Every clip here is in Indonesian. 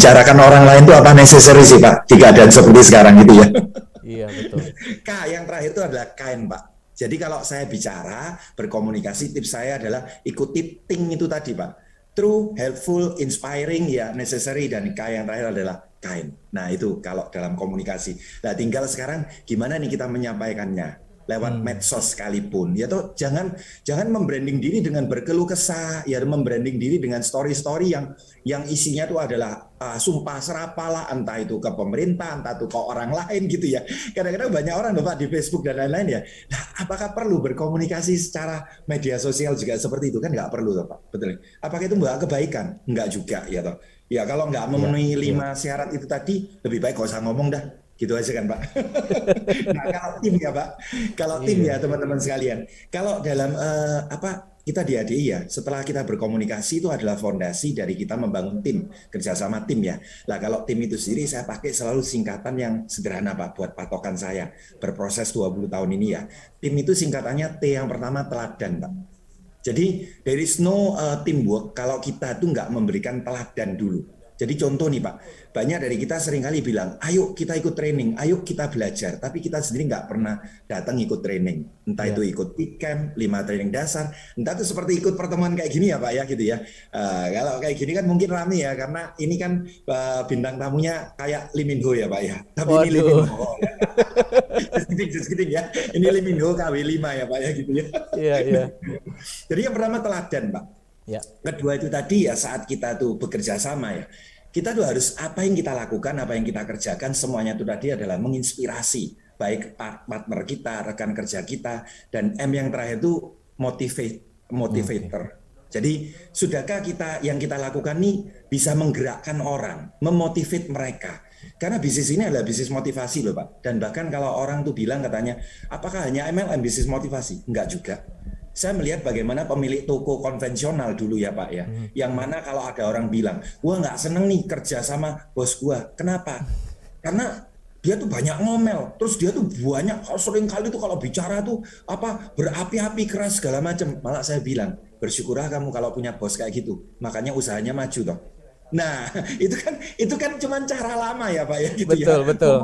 membicarakan orang lain itu apa necessary sih Pak di keadaan seperti sekarang gitu ya. Iya betul. K yang terakhir itu adalah kind Pak. Jadi kalau saya bicara, berkomunikasi, tips saya adalah ikuti think itu tadi Pak. True, helpful, inspiring, ya necessary, dan K yang terakhir adalah kind. Nah itu kalau dalam komunikasi. Nah tinggal sekarang gimana nih kita menyampaikannya lewat medsos sekalipun. Ya toh jangan membranding diri dengan berkeluh kesah, ya membranding diri dengan story-story yang isinya tuh adalah sumpah serapalah, entah itu ke pemerintah, entah itu ke orang lain gitu ya. Kadang-kadang banyak orang loh Pak di Facebook dan lain-lain ya. Nah, apakah perlu berkomunikasi secara media sosial juga seperti itu? Kan nggak perlu loh Pak, betul. Apakah itu nggak kebaikan? Nggak juga ya toh. Ya kalau nggak memenuhi 5 syarat itu tadi, lebih baik gak usah ngomong dah. Gitu aja kan Pak. Nah kalau tim ya Pak, kalau tim ya teman-teman sekalian, kalau dalam kita di ADI ya, setelah kita berkomunikasi itu adalah fondasi dari kita membangun tim, kerjasama tim ya. Nah kalau tim itu sendiri saya pakai selalu singkatan yang sederhana Pak, buat patokan saya berproses 20 tahun ini ya. Tim itu singkatannya T yang pertama teladan Pak. Jadi there is no teamwork kalau kita tuh nggak memberikan teladan dulu. Jadi contoh nih Pak, banyak dari kita seringkali bilang, ayo kita ikut training, ayo kita belajar. Tapi kita sendiri nggak pernah datang ikut training. Entah itu ikut P-Camp, 5 training dasar, entah itu seperti ikut pertemuan kayak gini ya Pak ya gitu ya. Kalau kayak gini kan mungkin rame ya, karena ini kan bintang tamunya kayak Lee Min Ho ya Pak ya. Tapi ini Lee Min Ho. Just kidding ya. Ini Lee Min Ho KW5 ya Pak ya gitu ya. Iya, iya. Jadi yang pertama teladan Pak. Ya. Kedua itu tadi ya saat kita tuh bekerja sama ya, kita tuh harus apa yang kita lakukan, apa yang kita kerjakan, semuanya itu tadi adalah menginspirasi baik partner kita, rekan kerja kita, dan M yang terakhir itu motivator. Jadi sudahkah kita yang kita lakukan nih bisa menggerakkan orang, memotivate mereka? Karena bisnis ini adalah bisnis motivasi loh Pak. Dan bahkan kalau orang tuh bilang katanya, apakah hanya MLM bisnis motivasi? Enggak juga. Saya melihat bagaimana pemilik toko konvensional dulu ya Pak ya, yang mana kalau ada orang bilang, wah nggak seneng nih kerja sama bos gua, kenapa? Karena dia tuh banyak ngomel, terus dia tuh banyak sering kali tuh kalau bicara tuh berapi-api keras segala macam. Malah saya bilang, bersyukurlah kamu kalau punya bos kayak gitu, makanya usahanya maju toh. Nah, itu kan cuma cara lama ya Pak ya gitu betul, ya. Betul.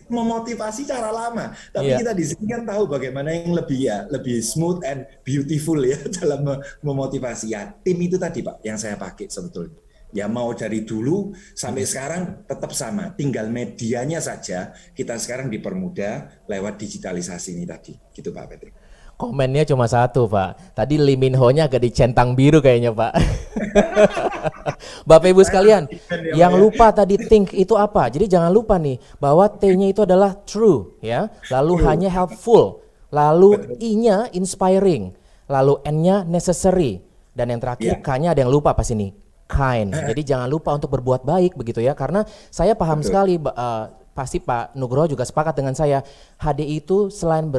Memotivasi cara lama. Tapi kita di sini kan tahu bagaimana yang lebih smooth and beautiful ya dalam memotivasi ya. Tim itu tadi Pak yang saya pakai sebetulnya. Ya mau dari dulu sampai sekarang tetap sama. Tinggal medianya saja kita sekarang dipermudah lewat digitalisasi ini tadi. Gitu Pak Patrick. Komennya cuma satu Pak. Tadi Lee Min Ho-nya agak dicentang biru kayaknya Pak. Bapak Ibu sekalian, yang lupa tadi think itu apa? Jadi jangan lupa nih bahwa T-nya itu adalah true ya. Lalu hanya helpful. Lalu I-nya inspiring. Lalu N-nya necessary. Dan yang terakhir K-nya ada yang lupa pas ini. Kind. Jadi jangan lupa untuk berbuat baik begitu ya. Karena saya paham sekali pasti Pak Nugroho juga sepakat dengan saya. HDI itu selain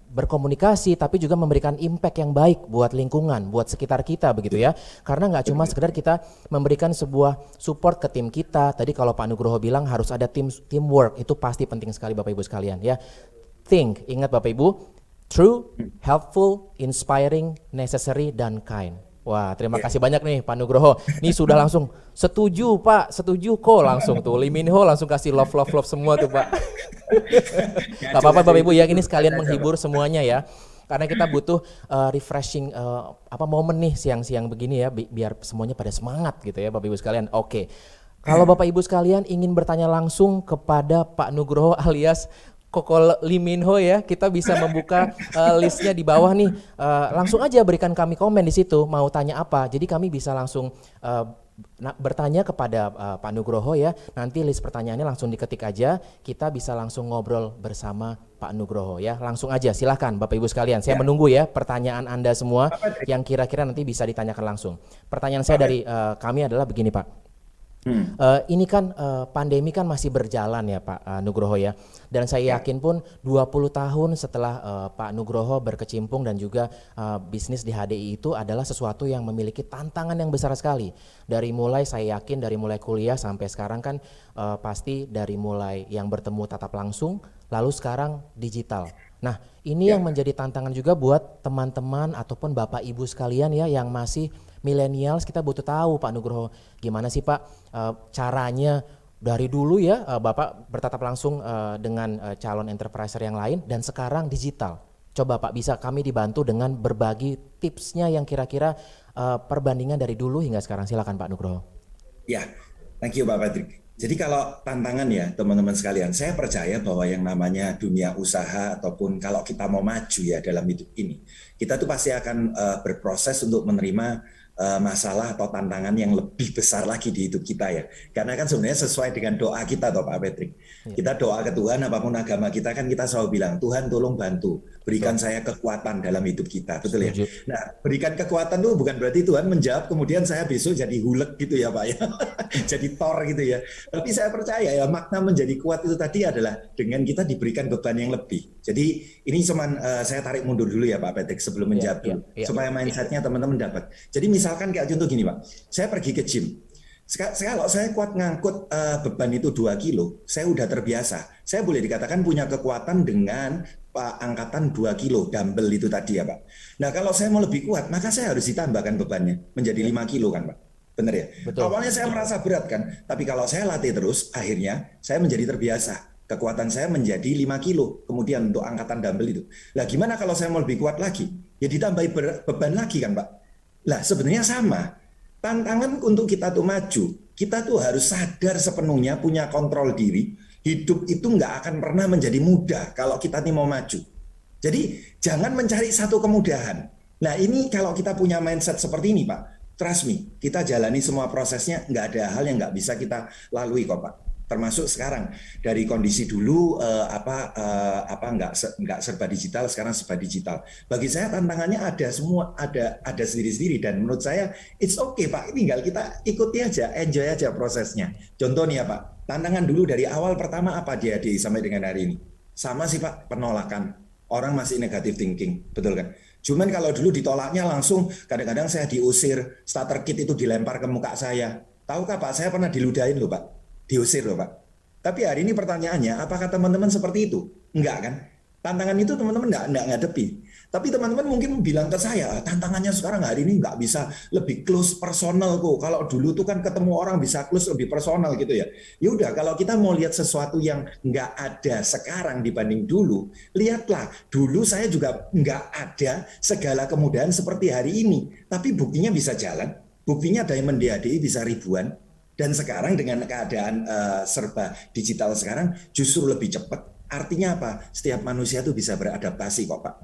berkomunikasi tapi juga memberikan impact yang baik buat lingkungan, buat sekitar kita begitu ya. Karena nggak cuma sekedar kita memberikan sebuah support ke tim kita. Tadi kalau Pak Nugroho bilang harus ada teamwork, itu pasti penting sekali Bapak Ibu sekalian ya. Think, ingat Bapak Ibu, true, helpful, inspiring, necessary, dan kind. Wah, terima kasih banyak nih Pak Nugroho. Nih sudah langsung setuju Pak, setuju kok langsung tuh. Lee Min Ho langsung kasih love semua tuh Pak. Gak apa-apa Bapak Ibu ya, ini sekalian menghibur semuanya ya. Karena kita butuh refreshing momen nih siang-siang begini ya, biar semuanya pada semangat gitu ya Bapak Ibu sekalian. Oke. Kalau Bapak Ibu sekalian ingin bertanya langsung kepada Pak Nugroho alias Koko Lee Min Ho ya, kita bisa membuka listnya di bawah nih. Langsung aja berikan kami komen di situ mau tanya apa. Jadi kami bisa langsung bertanya kepada Pak Nugroho ya. Nanti list pertanyaannya langsung diketik aja. Kita bisa langsung ngobrol bersama Pak Nugroho ya. Langsung aja silahkan Bapak Ibu sekalian. Saya menunggu ya pertanyaan Anda semua yang kira-kira nanti bisa ditanyakan langsung. Pertanyaan saya dari kami adalah begini Pak. Ini kan pandemi kan masih berjalan ya Pak Nugroho ya. Dan saya yakin pun 20 tahun setelah Pak Nugroho berkecimpung dan juga bisnis di HDI itu adalah sesuatu yang memiliki tantangan yang besar sekali. Dari mulai saya yakin dari mulai kuliah sampai sekarang kan pasti dari mulai yang bertemu tatap langsung lalu sekarang digital. Nah ini yang menjadi tantangan juga buat teman-teman ataupun Bapak Ibu sekalian ya yang masih millennials kita butuh tahu Pak Nugroho, gimana sih Pak caranya dari dulu ya Bapak bertatap langsung dengan calon enterpriser yang lain dan sekarang digital. Coba Pak bisa kami dibantu dengan berbagi tipsnya yang kira-kira perbandingan dari dulu hingga sekarang. Silakan Pak Nugroho. Ya, thank you Pak Patrick. Jadi kalau tantangan ya teman-teman sekalian, saya percaya bahwa yang namanya dunia usaha ataupun kalau kita mau maju ya dalam hidup ini, kita tuh pasti akan berproses untuk menerima masalah atau tantangan yang lebih besar lagi di hidup kita ya. Karena kan sebenarnya sesuai dengan doa kita toh Pak Patrick. Kita doa ke Tuhan apapun agama kita kan kita selalu bilang, Tuhan tolong bantu, berikan saya kekuatan dalam hidup kita, betul ya? Nah, berikan kekuatan itu bukan berarti Tuhan menjawab kemudian saya besok jadi Hulk gitu ya Pak ya. Jadi Thor gitu ya. Tapi saya percaya ya makna menjadi kuat itu tadi adalah dengan kita diberikan beban yang lebih. Jadi ini cuman saya tarik mundur dulu ya Pak Patrick sebelum menjawab dulu. Supaya mindsetnya teman-teman dapat. Jadi misalkan kayak contoh gini Pak, saya pergi ke gym. Kalau saya kuat ngangkut beban itu 2 kilo, saya udah terbiasa. Saya boleh dikatakan punya kekuatan dengan angkatan 2 kilo, dumbbell itu tadi ya Pak. Nah kalau saya mau lebih kuat, maka saya harus ditambahkan bebannya menjadi 5 kilo kan Pak. Benar ya? Betul. Awalnya saya merasa berat kan, tapi kalau saya latih terus, akhirnya saya menjadi terbiasa. Kekuatan saya menjadi 5 kilo, kemudian untuk angkatan dumbbell itu. Lah gimana kalau saya mau lebih kuat lagi? Ya ditambahi beban lagi kan Pak. Lah sebenarnya sama. Tantangan untuk kita tuh maju, kita tuh harus sadar sepenuhnya punya kontrol diri. Hidup itu nggak akan pernah menjadi mudah kalau kita nih mau maju. Jadi jangan mencari satu kemudahan. Nah ini kalau kita punya mindset seperti ini Pak, trust me, kita jalani semua prosesnya, nggak ada hal yang nggak bisa kita lalui kok Pak. Termasuk sekarang dari kondisi dulu nggak serba digital, sekarang serba digital. Bagi saya tantangannya ada semua, ada sendiri-sendiri dan menurut saya it's okay Pak, tinggal kita ikuti aja, enjoy aja prosesnya. Contoh nih ya Pak, tantangan dulu dari awal pertama apa dia sampai dengan hari ini? Sama sih Pak, penolakan. Orang masih negative thinking, betul kan? Cuman kalau dulu ditolaknya langsung, kadang-kadang saya diusir, starter kit itu dilempar ke muka saya. Tahukah Pak, saya pernah diludahin loh Pak. Diusir loh Pak. Tapi hari ini pertanyaannya, apakah teman-teman seperti itu? Enggak kan? Tantangan itu teman-teman enggak ngadepi. Tapi teman-teman mungkin bilang ke saya, tantangannya sekarang hari ini enggak bisa lebih close personal kok. Kalau dulu tuh kan ketemu orang bisa close lebih personal gitu ya. Ya udah, kalau kita mau lihat sesuatu yang enggak ada sekarang dibanding dulu, lihatlah dulu saya juga enggak ada segala kemudahan seperti hari ini. Tapi buktinya bisa jalan, buktinya Diamond DADI bisa ribuan. Dan sekarang dengan keadaan serba digital sekarang justru lebih cepat. Artinya apa? Setiap manusia itu bisa beradaptasi kok Pak.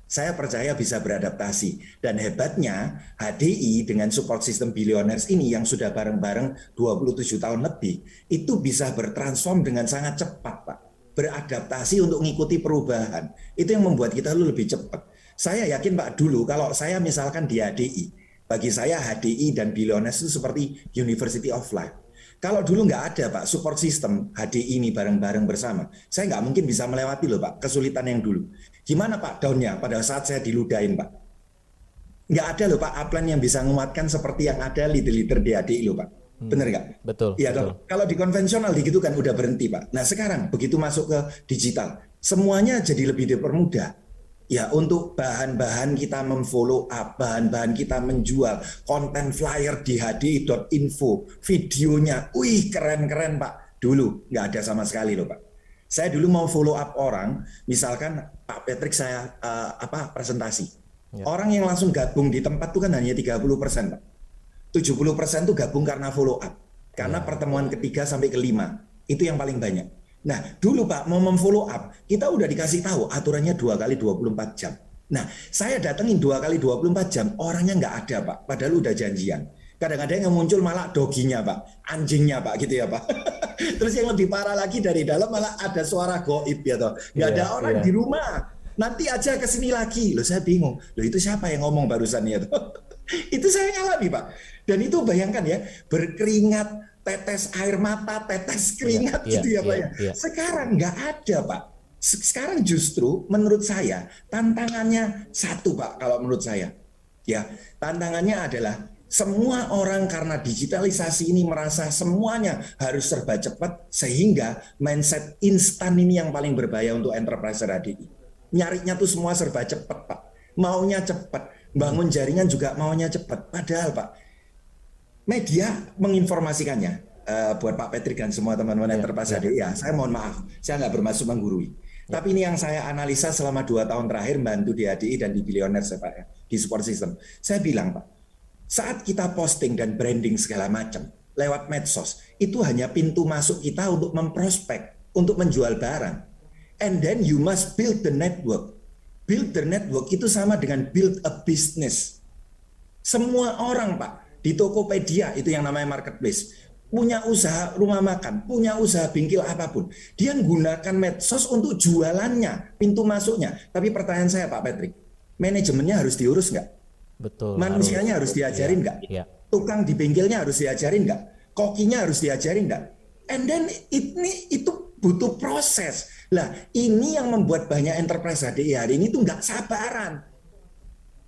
Saya percaya bisa beradaptasi. Dan hebatnya HDI dengan support system billionaires ini yang sudah bareng-bareng 27 tahun lebih, itu bisa bertransform dengan sangat cepat Pak. Beradaptasi untuk mengikuti perubahan. Itu yang membuat kita lebih cepat. Saya yakin Pak dulu kalau saya misalkan di HDI, bagi saya HDI dan billionaires itu seperti University of Life. Kalau dulu nggak ada Pak support system HDI ini bareng-bareng bersama, saya nggak mungkin bisa melewati loh Pak kesulitan yang dulu. Gimana Pak down-nya pada saat saya diludahin Pak? Nggak ada loh Pak upline yang bisa menguatkan seperti yang ada leader-leader di HDI loh Pak. Bener nggak? Betul. Ya betul. Kalau di konvensional gitu kan udah berhenti Pak. Nah sekarang begitu masuk ke digital, semuanya jadi lebih dipermudah. Ya untuk bahan-bahan kita memfollow up, bahan-bahan kita menjual, konten flyer di hdi.info, videonya, wih keren-keren Pak. Dulu nggak ada sama sekali loh Pak. Saya dulu mau follow up orang, misalkan Pak Patrick saya presentasi. Ya. Orang yang langsung gabung di tempat itu kan hanya 30% Pak. 70% itu gabung karena follow up. Karena pertemuan ketiga sampai kelima, itu yang paling banyak. Nah, dulu Pak mau memfollow up, kita udah dikasih tahu aturannya 2 kali 24 jam. Nah, saya datengin 2 kali 24 jam, orangnya nggak ada Pak, padahal udah janjian. Kadang-kadang yang muncul malah doginya Pak, anjingnya Pak gitu ya Pak. Terus yang lebih parah lagi dari dalam malah ada suara goib ya toh. Nggak ada orang di rumah. Nanti aja ke sini lagi. Loh saya bingung. Loh itu siapa yang ngomong barusan ya toh? Itu saya ngalami Pak. Dan itu bayangkan ya, berkeringat, tetes air mata, tetes keringat gitu ya Pak ya. Sekarang nggak ada Pak. Sekarang justru menurut saya tantangannya satu Pak kalau menurut saya. Ya, tantangannya adalah semua orang karena digitalisasi ini merasa semuanya harus serba cepat sehingga mindset instan ini yang paling berbahaya untuk enterprise HDI. Nyarinya tuh semua serba cepat Pak. Maunya cepat. bangun jaringan juga maunya cepat. Padahal Pak, media menginformasikannya. Buat Pak Patrick dan semua teman-teman enterprise HDI, ya, saya mohon maaf, saya nggak bermaksud menggurui. Tapi ini yang saya analisa selama 2 tahun terakhir bantu di HDI dan di Billionaires ya Pak, ya, di support system. Saya bilang Pak, saat kita posting dan branding segala macam lewat medsos, itu hanya pintu masuk kita untuk memprospek, untuk menjual barang. And then you must build the network. Build the network itu sama dengan build a business. Semua orang Pak, di Tokopedia itu yang namanya marketplace, punya usaha rumah makan, punya usaha bengkel apapun, dia menggunakan medsos untuk jualannya, pintu masuknya. Tapi pertanyaan saya Pak Patrick, manajemennya harus diurus nggak? Betul. Manusianya harus diajarin nggak? Iya. Tukang di bengkelnya harus diajarin nggak? Kokinya harus diajarin nggak? And then itu butuh proses. Lah ini yang membuat banyak enterprise HDI hari ini tuh nggak sabaran.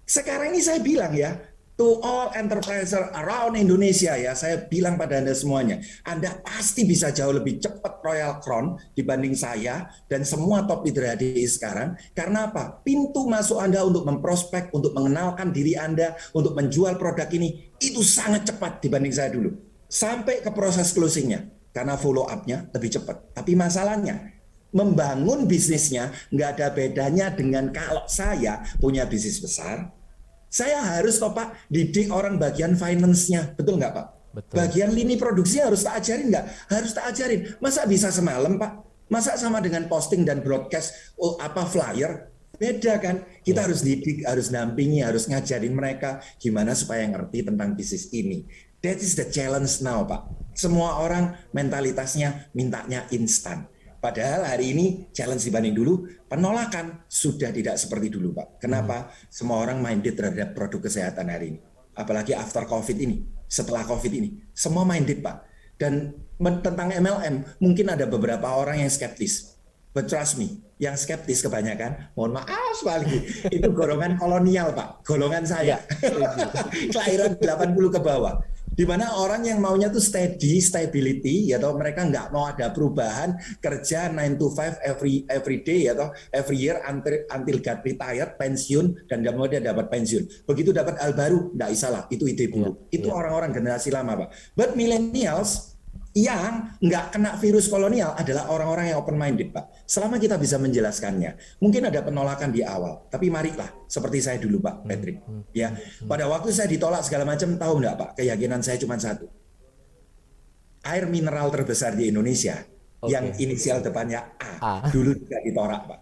Sekarang ini saya bilang ya, to all enterprises around Indonesia ya, saya bilang pada Anda semuanya, Anda pasti bisa jauh lebih cepat Royal Crown dibanding saya dan semua top leader HDI sekarang. Karena apa? Pintu masuk Anda untuk memprospek, untuk mengenalkan diri Anda, untuk menjual produk ini, itu sangat cepat dibanding saya dulu. Sampai ke proses closingnya, karena follow up-nya lebih cepat. Tapi masalahnya, membangun bisnisnya nggak ada bedanya dengan kalau saya punya bisnis besar, saya harus toh Pak didik orang bagian finance-nya, betul nggak Pak? Betul. Bagian lini produksi harus tak ajarin nggak? Harus tak ajarin. Masa bisa semalam Pak? Masa sama dengan posting dan broadcast flyer? Beda kan? Kita harus didik, harus dampingi, harus ngajarin mereka gimana supaya ngerti tentang bisnis ini. That is the challenge now Pak. Semua orang mentalitasnya mintanya instan. Padahal hari ini challenge dibanding dulu, penolakan sudah tidak seperti dulu Pak. Kenapa? Semua orang minded terhadap produk kesehatan hari ini. Apalagi after COVID ini, setelah COVID ini. Semua minded Pak. Dan tentang MLM, mungkin ada beberapa orang yang skeptis. But trust me, yang skeptis kebanyakan, mohon maaf sekali, itu golongan kolonial Pak. Golongan saya. Kelahiran 80 ke bawah. Di mana orang yang maunya tuh stability, ya toh mereka nggak mau ada perubahan, kerja 9 to 5 every day, ya toh every year until get retired, pensiun, dan nggak mau dia dapat pensiun. Begitu dapat hal baru, nggak salah, itu ide buruk. Itu orang-orang generasi lama Pak. But millennials yang nggak kena virus kolonial adalah orang-orang yang open minded Pak. Selama kita bisa menjelaskannya, mungkin ada penolakan di awal, tapi marilah seperti saya dulu Pak Patrick. Ya, pada waktu saya ditolak segala macam, tahu nggak Pak? Keyakinan saya cuma satu. Air mineral terbesar di Indonesia yang inisial depannya A. Dulu juga ditolak Pak.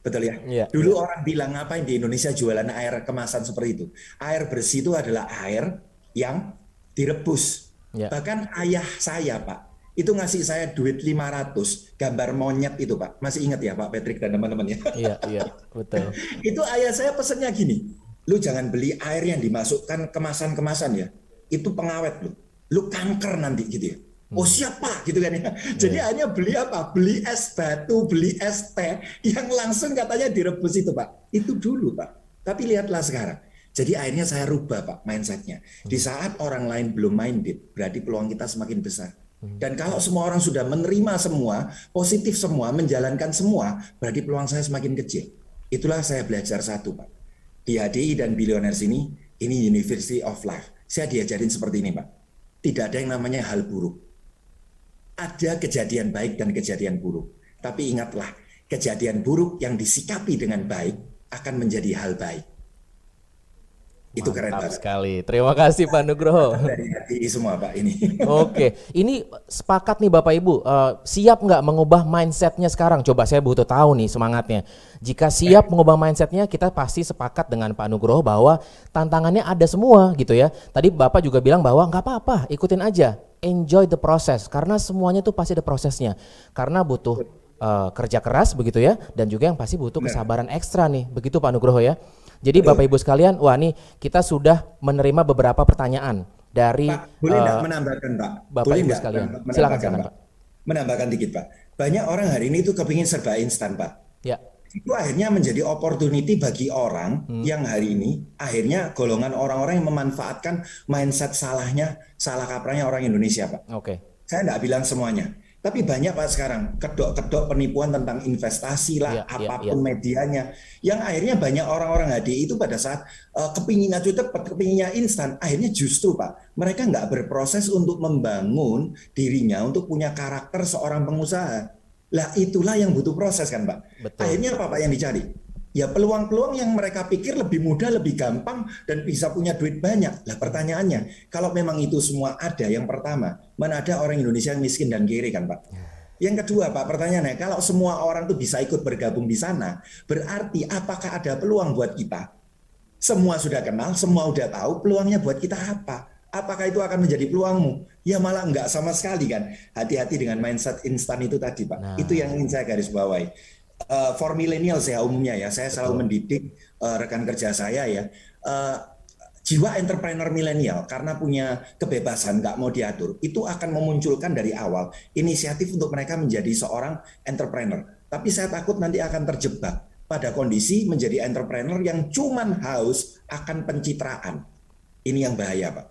Betul ya? Dulu orang bilang ngapain di Indonesia jualan air kemasan seperti itu. Air bersih itu adalah air yang direbus. Bahkan ayah saya Pak, itu ngasih saya duit 500 gambar monyet itu Pak. Masih ingat ya Pak Patrick dan teman-teman ya? Iya, betul. Itu ayah saya pesennya gini, lu jangan beli air yang dimasukkan kemasan-kemasan ya. Itu pengawet lu kanker nanti gitu ya. Oh siapa gitu kan ya. Jadi hanya beli apa? Beli es batu, beli es teh yang langsung katanya direbus itu Pak. Itu dulu Pak. Tapi lihatlah sekarang. Jadi akhirnya saya rubah Pak mindset-nya. Di saat orang lain belum minded, berarti peluang kita semakin besar. Dan kalau semua orang sudah menerima semua, positif semua, menjalankan semua, berarti peluang saya semakin kecil. Itulah saya belajar satu Pak. Di HDI dan Billionaires ini University of Life. Saya diajarin seperti ini Pak. Tidak ada yang namanya hal buruk. Ada kejadian baik dan kejadian buruk. Tapi ingatlah, kejadian buruk yang disikapi dengan baik akan menjadi hal baik. Itu keren banget sekali. Terima kasih Pak Nugroho. Dari hati semua Pak ini. Oke, ini sepakat nih Bapak Ibu. Siap nggak mengubah mindsetnya sekarang? Coba saya butuh tahu nih semangatnya. Jika siap mengubah mindsetnya, kita pasti sepakat dengan Pak Nugroho bahwa tantangannya ada semua gitu ya. Tadi Bapak juga bilang bahwa nggak apa-apa, ikutin aja. Enjoy the process. Karena semuanya tuh pasti ada prosesnya. Karena butuh kerja keras begitu ya. Dan juga yang pasti butuh kesabaran ekstra nih. Begitu Pak Nugroho ya. Jadi Bapak Ibu sekalian, wah nih kita sudah menerima beberapa pertanyaan dari Pak, boleh enggak menambahkan Pak? Bapak Boleh Ibu sekalian. Silakan Pak. Menambahkan dikit Pak. Banyak orang hari ini tuh kepingin serba instan Pak. Ya. Itu akhirnya menjadi opportunity bagi orang yang hari ini akhirnya golongan orang-orang yang memanfaatkan mindset salah kaprahnya orang Indonesia Pak. Oke. Saya enggak bilang semuanya. Tapi banyak Pak sekarang kedok-kedok penipuan tentang investasi lah, apapun medianya, yang akhirnya banyak orang-orang HDI itu pada saat kepinginnya cepat, kepinginnya instan, akhirnya justru Pak, mereka nggak berproses untuk membangun dirinya untuk punya karakter seorang pengusaha. Lah itulah yang butuh proses kan Pak. Betul. Akhirnya apa Pak yang dicari? Ya peluang-peluang yang mereka pikir lebih mudah, lebih gampang, dan bisa punya duit banyak. Lah pertanyaannya, kalau memang itu semua ada, yang pertama, mana ada orang Indonesia yang miskin dan kiri kan Pak? Yang kedua Pak, pertanyaannya, kalau semua orang tuh bisa ikut bergabung di sana, berarti apakah ada peluang buat kita? Semua sudah kenal, semua udah tahu, peluangnya buat kita apa? Apakah itu akan menjadi peluangmu? Ya malah enggak sama sekali kan. Hati-hati dengan mindset instan itu tadi Pak. Nah, itu yang ingin saya garis bawahi. For millennials ya umumnya ya, saya selalu mendidik rekan kerja saya ya, jiwa entrepreneur milenial karena punya kebebasan, nggak mau diatur, itu akan memunculkan dari awal inisiatif untuk mereka menjadi seorang entrepreneur. Tapi saya takut nanti akan terjebak pada kondisi menjadi entrepreneur yang cuman haus akan pencitraan. Ini yang bahaya Pak.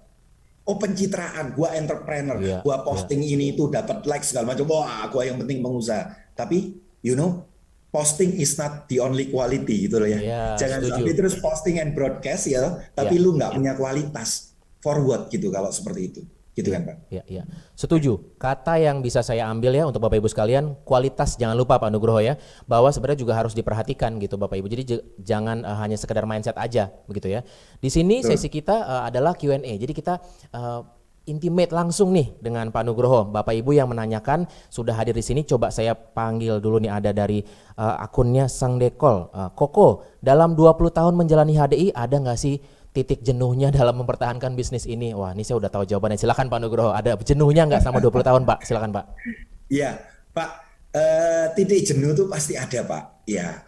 Oh pencitraan, gua entrepreneur, gua posting ini itu dapat like segala macam, wah gua yang penting pengusaha. Tapi you know, posting is not the only quality gitu loh ya. Jangan sampai terus posting and broadcast ya, tapi lu nggak punya kualitas forward gitu kalau seperti itu. Gitu kan Pak? Iya. Setuju. Kata yang bisa saya ambil ya untuk Bapak Ibu sekalian, kualitas jangan lupa Pak Nugroho ya, bahwa sebenarnya juga harus diperhatikan gitu Bapak Ibu. Jadi jangan hanya sekedar mindset aja begitu ya. Di sini sesi kita adalah Q&A. Jadi kita intimate langsung nih dengan Pak Nugroho. Bapak Ibu yang menanyakan sudah hadir di sini, coba saya panggil dulu nih, ada dari akunnya Sang Dekol. Koko, dalam 20 tahun menjalani HDI ada nggak sih titik jenuhnya dalam mempertahankan bisnis ini? Wah, ini saya udah tahu jawabannya. Silakan Pak Nugroho, ada jenuhnya nggak sama 20 tahun Pak? Silakan Pak. Iya Pak, titik jenuh tuh pasti ada Pak. Ya,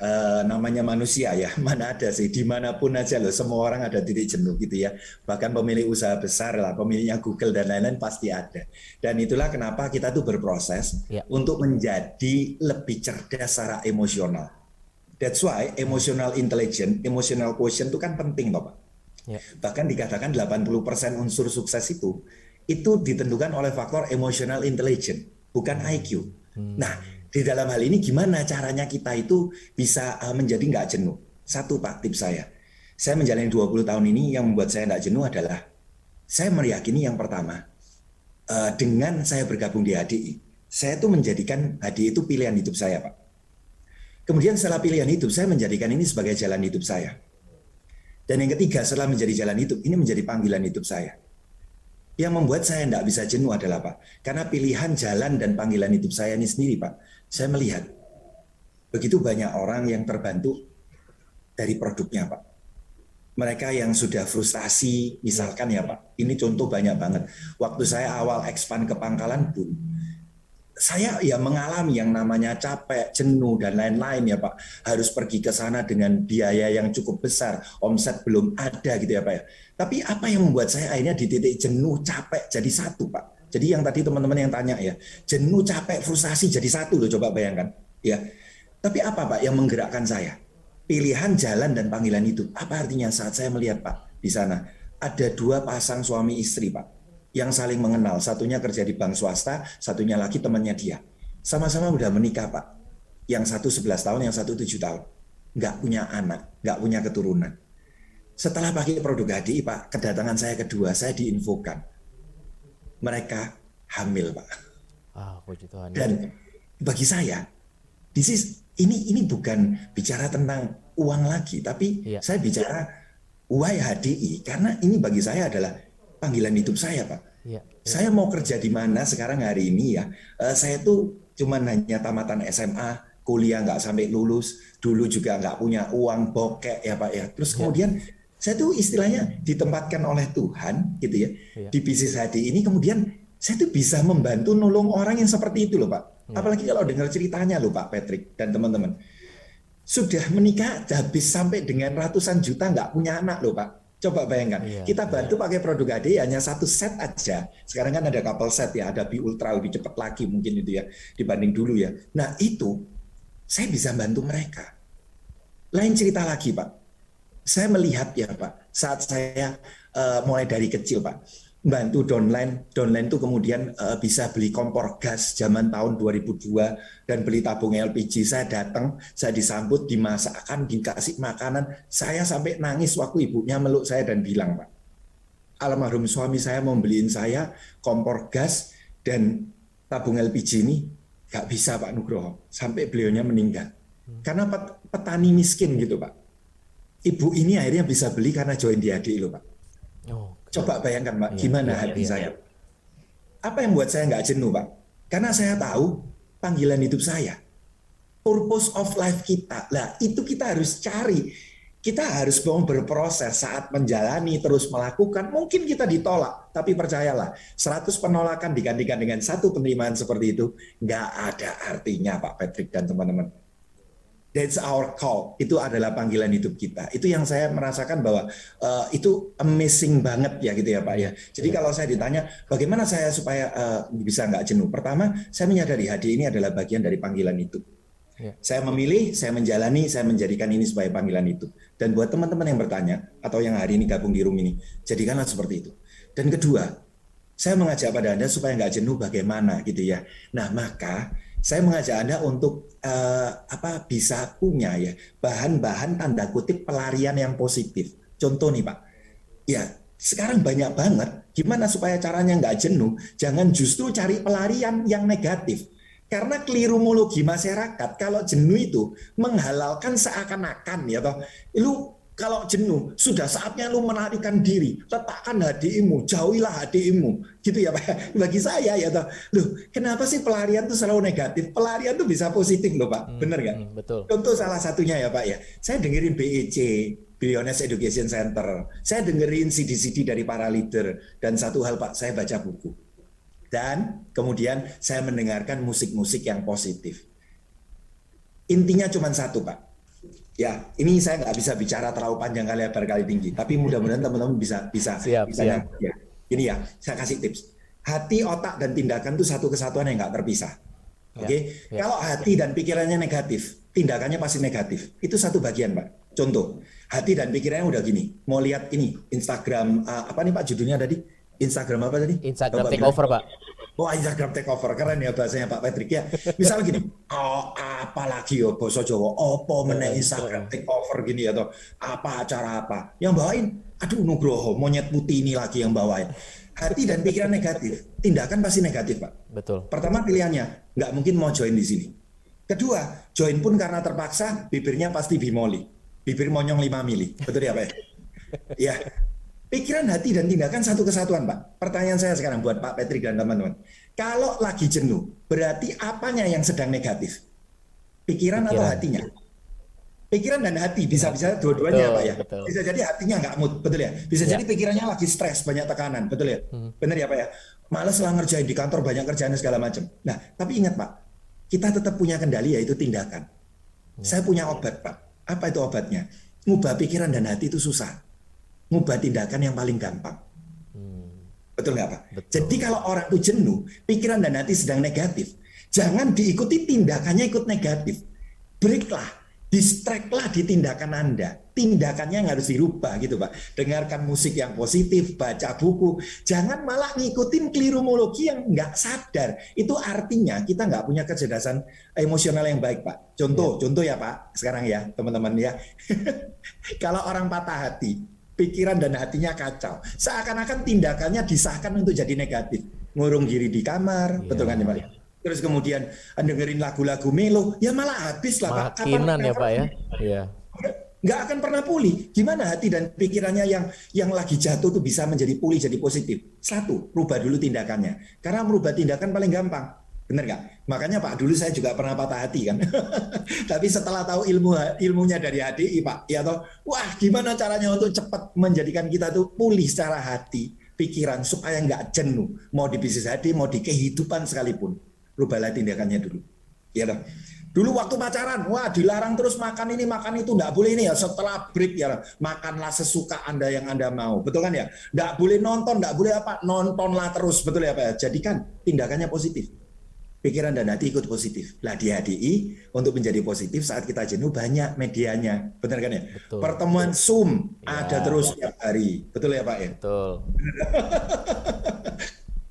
namanya manusia ya, mana ada sih, dimanapun aja loh, semua orang ada titik jenuh gitu ya. Bahkan pemilik usaha besar lah, pemiliknya Google dan lain-lain pasti ada. Dan itulah kenapa kita tuh berproses untuk menjadi lebih cerdas secara emosional. That's why emotional intelligence, emotional quotient itu kan penting Bapak. Bahkan dikatakan 80% unsur sukses itu ditentukan oleh faktor emotional intelligence, bukan IQ. Nah, di dalam hal ini gimana caranya kita itu bisa menjadi nggak jenuh? Satu Pak, tips saya menjalani 20 tahun ini yang membuat saya nggak jenuh adalah saya meyakini yang pertama, dengan saya bergabung di HDI, saya tuh menjadikan HDI itu pilihan hidup saya Pak. Kemudian setelah pilihan hidup, saya menjadikan ini sebagai jalan hidup saya. Dan yang ketiga, setelah menjadi jalan hidup, ini menjadi panggilan hidup saya. Yang membuat saya tidak bisa jenuh adalah Pak, karena pilihan jalan dan panggilan hidup saya ini sendiri Pak, saya melihat begitu banyak orang yang terbantu dari produknya Pak. Mereka yang sudah frustasi, misalkan ya Pak, ini contoh banyak banget. Waktu saya awal expand ke Pangkalan Bun, saya ya mengalami yang namanya capek, jenuh dan lain-lain ya Pak. Harus pergi ke sana dengan biaya yang cukup besar, omset belum ada gitu ya Pak ya. Tapi apa yang membuat saya akhirnya di titik jenuh, capek jadi satu Pak. Jadi yang tadi teman-teman yang tanya ya, jenuh, capek, frustasi jadi satu loh, coba bayangkan ya. Tapi apa Pak yang menggerakkan saya? Pilihan jalan dan panggilan itu. Apa artinya saat saya melihat Pak di sana ada dua pasang suami istri Pak, yang saling mengenal, satunya kerja di bank swasta, satunya lagi temannya dia. Sama-sama udah menikah Pak. Yang satu 11 tahun, yang satu 7 tahun. Nggak punya anak, nggak punya keturunan. Setelah pakai produk HDI Pak, kedatangan saya kedua, saya diinfokan. Mereka hamil Pak. Puji Tuhan. Dan bagi saya, ini bukan bicara tentang uang lagi, tapi saya bicara why HDI, karena ini bagi saya adalah panggilan hidup saya Pak. Saya mau kerja di mana sekarang hari ini ya. Saya tuh cuman hanya tamatan SMA, kuliah nggak sampai lulus. Dulu juga nggak punya uang, bokek ya Pak ya. Terus kemudian saya tuh istilahnya ditempatkan oleh Tuhan gitu ya. Di bisnis HDI ini kemudian saya tuh bisa membantu nolong orang yang seperti itu loh Pak. Apalagi kalau dengar ceritanya loh Pak Patrick dan teman-teman. Sudah menikah habis sampai dengan ratusan juta nggak punya anak loh Pak. Coba bayangkan, kita bantu pakai produk HDI hanya satu set aja. Sekarang kan ada couple set ya, ada Bi Ultra lebih cepat lagi mungkin itu ya dibanding dulu ya. Nah itu saya bisa bantu mereka. Lain cerita lagi Pak. Saya melihat ya Pak, saat saya mulai dari kecil Pak, bantu downline itu kemudian bisa beli kompor gas zaman tahun 2002 dan beli tabung LPG. Saya datang, saya disambut, dimasakkan, dikasih makanan. Saya sampai nangis waktu ibunya meluk saya dan bilang, Pak, almarhum suami saya mau beliin saya kompor gas dan tabung LPG ini nggak bisa, Pak Nugroho, sampai beliaunya meninggal. Karena petani miskin gitu, Pak. Ibu ini akhirnya bisa beli karena join di HDI loh, Pak. Coba bayangkan, Pak, gimana hati saya. Apa yang buat saya nggak jenuh, Pak? Karena saya tahu panggilan hidup saya. Purpose of life kita. Lah, itu kita harus cari. Kita harus mau berproses saat menjalani, terus melakukan. Mungkin kita ditolak, tapi percayalah, 100 penolakan digantikan dengan 1 penerimaan seperti itu, nggak ada artinya, Pak Patrick dan teman-teman. That's our call. Itu adalah panggilan hidup kita. Itu yang saya merasakan bahwa itu amazing banget ya gitu ya Pak ya. Jadi kalau saya ditanya bagaimana saya supaya bisa nggak jenuh. Pertama, saya menyadari HDI ini adalah bagian dari panggilan hidup. Saya memilih, saya menjalani, saya menjadikan ini sebagai panggilan hidup. Dan buat teman-teman yang bertanya atau yang hari ini gabung di room ini, jadikanlah seperti itu. Dan kedua, saya mengajak pada Anda supaya nggak jenuh bagaimana gitu ya. Nah maka saya mengajak Anda untuk bisa punya ya bahan-bahan tanda kutip pelarian yang positif. Contoh nih Pak, ya sekarang banyak banget gimana supaya caranya nggak jenuh. Jangan justru cari pelarian yang negatif. Karena kelirumologi masyarakat kalau jenuh itu menghalalkan seakan-akan ya toh, lu kalau jenuh sudah saatnya lu menarikan diri, letakkan HDI-mu, jauhilah HDI-mu, gitu ya Pak. Bagi saya ya toh, loh kenapa sih pelarian itu selalu negatif? Pelarian itu bisa positif loh Pak, bener nggak? Betul. Contoh salah satunya ya Pak ya, saya dengerin BEC, Billionaires Education Center, saya dengerin CD-CD dari para leader, dan satu hal Pak, saya baca buku. Dan kemudian saya mendengarkan musik-musik yang positif. Intinya cuma satu Pak. Ya, ini saya nggak bisa bicara terlalu panjang kali lebar kali tinggi, tapi mudah-mudahan teman-teman bisa siap. Ya. Ini ya, saya kasih tips. Hati, otak, dan tindakan itu satu kesatuan yang nggak terpisah. Oke? Kalau hati dan pikirannya negatif, tindakannya pasti negatif. Itu satu bagian Pak. Contoh, hati dan pikirannya udah gini. Mau lihat ini Instagram apa nih Pak judulnya tadi? Instagram apa tadi? Instagram takeover Pak. Oh, Instagram takeover, keren ya bahasanya Pak Patrick ya. Misal gini, apalagi yo bahasa Jawa, opo meneh Instagram takeover gini atau apa acara apa. Yang bawain, aduh Nugroho, monyet putih ini lagi yang bawain. Hati dan pikiran negatif, tindakan pasti negatif Pak. Betul. Pertama pilihannya, nggak mungkin mau join di sini. Kedua, join pun karena terpaksa, bibirnya pasti bimoli. Bibir monyong 5 mili. Betul ya Pak? Ya. Pikiran, hati, dan tindakan satu kesatuan, Pak. Pertanyaan saya sekarang buat Pak Patrick dan teman-teman. Kalau lagi jenuh, berarti apanya yang sedang negatif? Pikiran atau hatinya? Pikiran dan hati, bisa-bisa dua-duanya, Pak ya. Betul. Bisa jadi hatinya nggak mood, betul ya? Bisa jadi pikirannya lagi stres, banyak tekanan, betul ya? Benar ya, Pak ya? Males lah ngerjain di kantor, banyak kerjaan segala macam. Nah, tapi ingat, Pak, kita tetap punya kendali, yaitu tindakan. Saya punya obat, Pak. Apa itu obatnya? Ngubah pikiran dan hati itu susah. Ngubah tindakan yang paling gampang. Betul nggak Pak? Betul. Jadi kalau orang itu jenuh, pikiran dan hati sedang negatif, jangan diikuti tindakannya ikut negatif. Breaklah, distract-lah di tindakan Anda. Tindakannya yang harus dirubah gitu Pak. Dengarkan musik yang positif, baca buku. Jangan malah ngikutin kelirumologi yang nggak sadar. Itu artinya kita nggak punya kecerdasan emosional yang baik Pak. Contoh ya Pak, sekarang ya teman-teman ya. Kalau orang patah hati, pikiran dan hatinya kacau. Seakan-akan tindakannya disahkan untuk jadi negatif. Ngurung diri di kamar, betul kan ya Pak? Terus kemudian dengerin lagu-lagu melo, ya malah habis lah Pak. Makinan ya Pak ya? Iya. Nggak akan pernah pulih. Gimana hati dan pikirannya yang lagi jatuh tuh bisa menjadi pulih, jadi positif? Satu, rubah dulu tindakannya. Karena merubah tindakan paling gampang. Bener nggak? Makanya Pak, dulu saya juga pernah patah hati kan. Tapi setelah tahu ilmunya dari HDI Pak, ya toh, wah gimana caranya untuk cepat menjadikan kita tuh pulih secara hati, pikiran, supaya nggak jenuh. Mau di bisnis HDI, mau di kehidupan sekalipun. Rubahlah tindakannya dulu. Ya toh. Dulu waktu pacaran, wah dilarang terus makan ini, makan itu, nggak boleh ini ya. Setelah break ya, makanlah sesuka Anda yang Anda mau. Betul kan ya? Nggak boleh nonton, nggak boleh apa, nontonlah terus. Betul ya Pak? Jadikan tindakannya positif. pikiran dan hati ikut positif. Lah di HDI untuk menjadi positif saat kita jenuh banyak medianya, benar kan ya? Betul. Pertemuan Zoom ada Ya. terus setiap hari, betul ya Pak ya? Betul.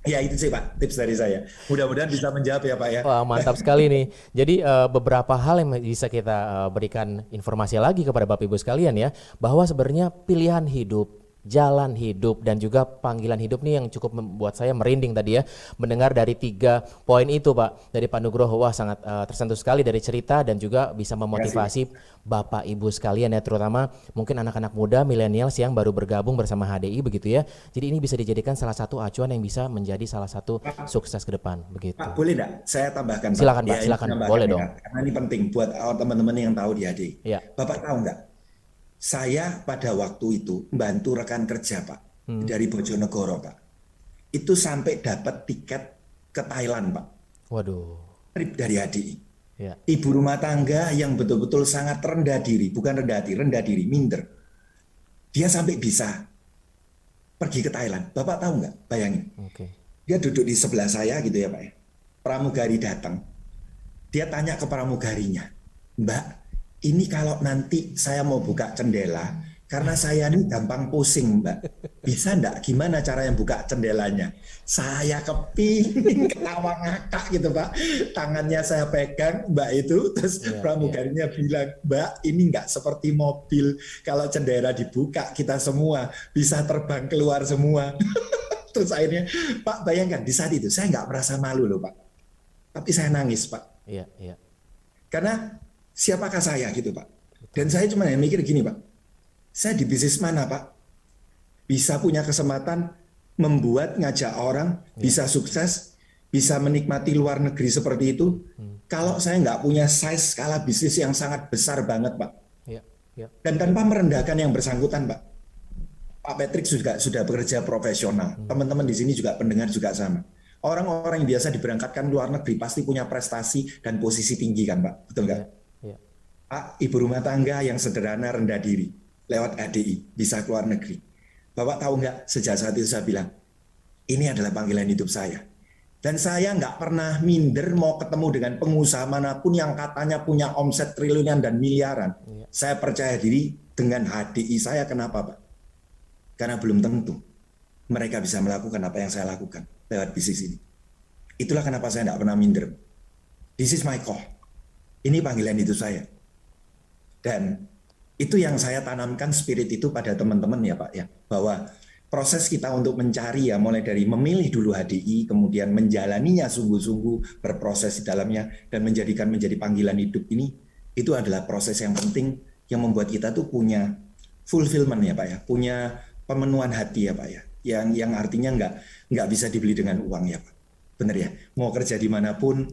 Ya itu sih Pak tips dari saya. Mudah-mudahan bisa menjawab ya Pak ya. Wah, mantap sekali nih. Jadi beberapa hal yang bisa kita berikan informasi lagi kepada Bapak Ibu sekalian ya, bahwa sebenarnya pilihan hidup, jalan hidup dan juga panggilan hidup nih yang cukup membuat saya merinding tadi ya mendengar dari 3 poin itu Pak dari Pak Nugroho. Wah, sangat tersentuh sekali dari cerita dan juga bisa memotivasi Bapak Ibu sekalian ya, terutama mungkin anak-anak muda milenials yang baru bergabung bersama HDI begitu ya. Jadi ini bisa dijadikan salah satu acuan yang bisa menjadi salah satu sukses ke depan begitu. Pak boleh enggak saya tambahkan Pak? Silakan Pak, Ya, silakan. tambahkan Boleh ya, dong. Karena ini penting buat teman-teman yang tahu di HDI. Ya. Bapak tahu enggak? Saya pada waktu itu membantu rekan kerja Pak dari Bojonegoro Pak. Itu sampai dapat tiket ke Thailand Pak. Waduh. Trip dari HDI. Ya. Ibu rumah tangga yang betul-betul sangat rendah diri, bukan rendah diri, minder. Dia sampai bisa pergi ke Thailand. Bapak tahu nggak? Bayangin. Oke. Dia duduk di sebelah saya gitu ya Pak ya. Pramugari datang. Dia tanya ke pramugarinya, Mbak, ini kalau nanti saya mau buka jendela, karena saya ini gampang pusing Mbak. Bisa enggak? Gimana cara yang buka jendelanya? Saya kepingin ketawa ngakak gitu Pak. Tangannya saya pegang Mbak itu, terus pramugarinya bilang, Mbak ini enggak seperti mobil. Kalau jendela dibuka kita semua bisa terbang keluar semua. Terus akhirnya Pak bayangkan di saat itu saya enggak merasa malu loh Pak. Tapi saya nangis Pak. Iya, iya. Karena siapakah saya gitu Pak. Dan saya cuma mikir gini Pak. Saya di bisnis mana Pak? Bisa punya kesempatan membuat ngajak orang, bisa sukses, bisa menikmati luar negeri seperti itu. Kalau saya nggak punya size skala bisnis yang sangat besar banget Pak. Iya, iya. Dan tanpa merendahkan yang bersangkutan Pak. Pak Patrick sudah bekerja profesional. Teman-teman di sini juga pendengar juga sama. Orang-orang yang biasa diberangkatkan luar negeri pasti punya prestasi dan posisi tinggi kan Pak. Betul nggak? Iya. Pak, ibu rumah tangga yang sederhana rendah diri lewat HDI bisa keluar negeri. Bapak tahu nggak, sejak saat itu saya bilang, ini adalah panggilan hidup saya. Dan saya nggak pernah minder mau ketemu dengan pengusaha manapun yang katanya punya omset triliunan dan miliaran. Saya percaya diri dengan HDI saya. Kenapa Pak? Karena belum tentu mereka bisa melakukan apa yang saya lakukan lewat bisnis ini. Itulah kenapa saya nggak pernah minder. This is my call. Ini panggilan hidup saya. Dan itu yang saya tanamkan spirit itu pada teman-teman ya Pak ya, bahwa proses kita untuk mencari ya mulai dari memilih dulu HDI, kemudian menjalaninya sungguh-sungguh, berproses di dalamnya dan menjadikan menjadi panggilan hidup ini, itu adalah proses yang penting yang membuat kita tuh punya fulfillment ya Pak ya, punya pemenuhan hati ya Pak ya, yang artinya nggak bisa dibeli dengan uang ya Pak. Benar ya, mau kerja dimanapun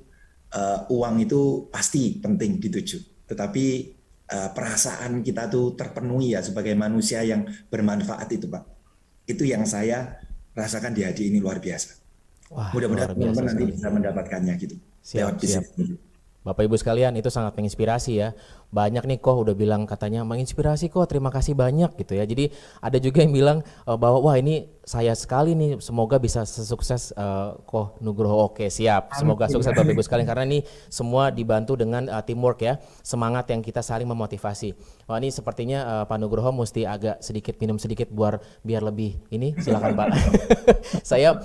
uang itu pasti penting dituju, tetapi perasaan kita tuh terpenuhi ya sebagai manusia yang bermanfaat itu Pak. Itu yang saya rasakan di HDI ini luar biasa. Wah, mudah-mudahan teman-teman nanti bisa mendapatkannya gitu. Siap, siap. Bapak Ibu sekalian, itu sangat menginspirasi ya. Banyak nih Koh udah bilang katanya menginspirasi kok, terima kasih banyak gitu ya. Jadi ada juga yang bilang bahwa wah ini saya sekali nih, semoga bisa sesukses Koh Nugroho. Oke siap, semoga sukses Bapak Ibu sekalian karena ini semua dibantu dengan teamwork ya, semangat yang kita saling memotivasi. Wah ini sepertinya Pak Nugroho mesti agak sedikit minum sedikit biar lebih ini, silakan Pak. Saya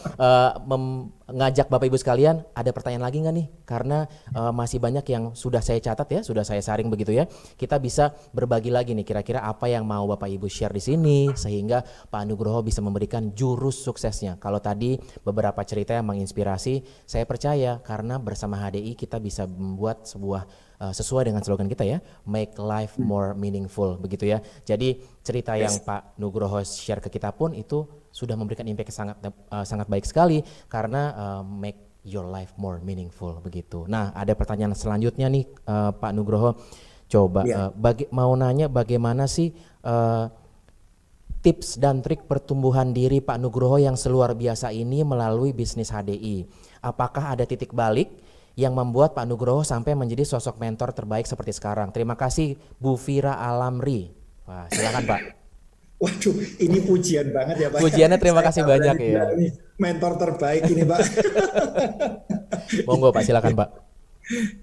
ngajak Bapak Ibu sekalian, ada pertanyaan lagi nggak nih? Karena masih banyak yang sudah saya catat ya, sudah saya saring begitu ya. Kita bisa berbagi lagi nih kira-kira apa yang mau Bapak Ibu share di sini sehingga Pak Nugroho bisa memberikan jurus suksesnya. Kalau tadi beberapa cerita yang menginspirasi, saya percaya karena bersama HDI kita bisa membuat sebuah sesuai dengan slogan kita ya, make life more meaningful begitu ya. Jadi cerita yang Pak Nugroho share ke kita pun itu sudah memberikan impact sangat baik sekali karena make your life more meaningful begitu. Nah, ada pertanyaan selanjutnya nih Pak Nugroho. Coba mau nanya bagaimana sih tips dan trik pertumbuhan diri Pak Nugroho yang seluar biasa ini melalui bisnis HDI. Apakah ada titik balik yang membuat Pak Nugroho sampai menjadi sosok mentor terbaik seperti sekarang? Terima kasih Bu Fira Alamri. Wah, silakan Pak. Waduh, ini pujian banget ya Pak. Pujiannya terima kasih banyak ya. Mentor terbaik ini Pak. Monggo Pak, silakan Pak.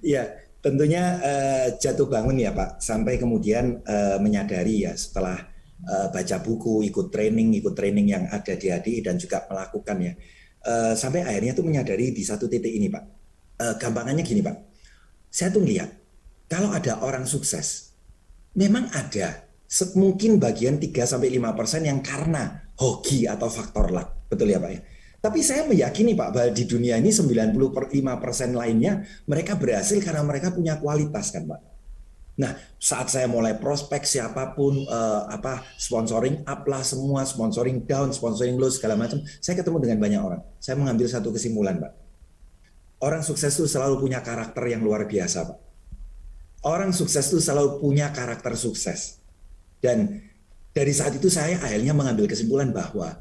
Ya, tentunya jatuh bangun ya Pak, sampai kemudian menyadari ya setelah baca buku, ikut training yang ada di HDI dan juga melakukan ya, sampai akhirnya tuh menyadari di satu titik ini Pak. Gampangannya gini Pak, saya tuh lihat kalau ada orang sukses, memang ada mungkin bagian 3-5% yang karena hoki atau faktor luck, betul ya Pak ya. Tapi saya meyakini Pak, bahwa di dunia ini 95% lainnya mereka berhasil karena mereka punya kualitas kan Pak. Nah, saat saya mulai prospek siapapun sponsoring up lah semua, sponsoring down, sponsoring low segala macam, saya ketemu dengan banyak orang. Saya mengambil satu kesimpulan Pak. Orang sukses itu selalu punya karakter yang luar biasa Pak. Orang sukses itu selalu punya karakter sukses. Dan dari saat itu saya akhirnya mengambil kesimpulan bahwa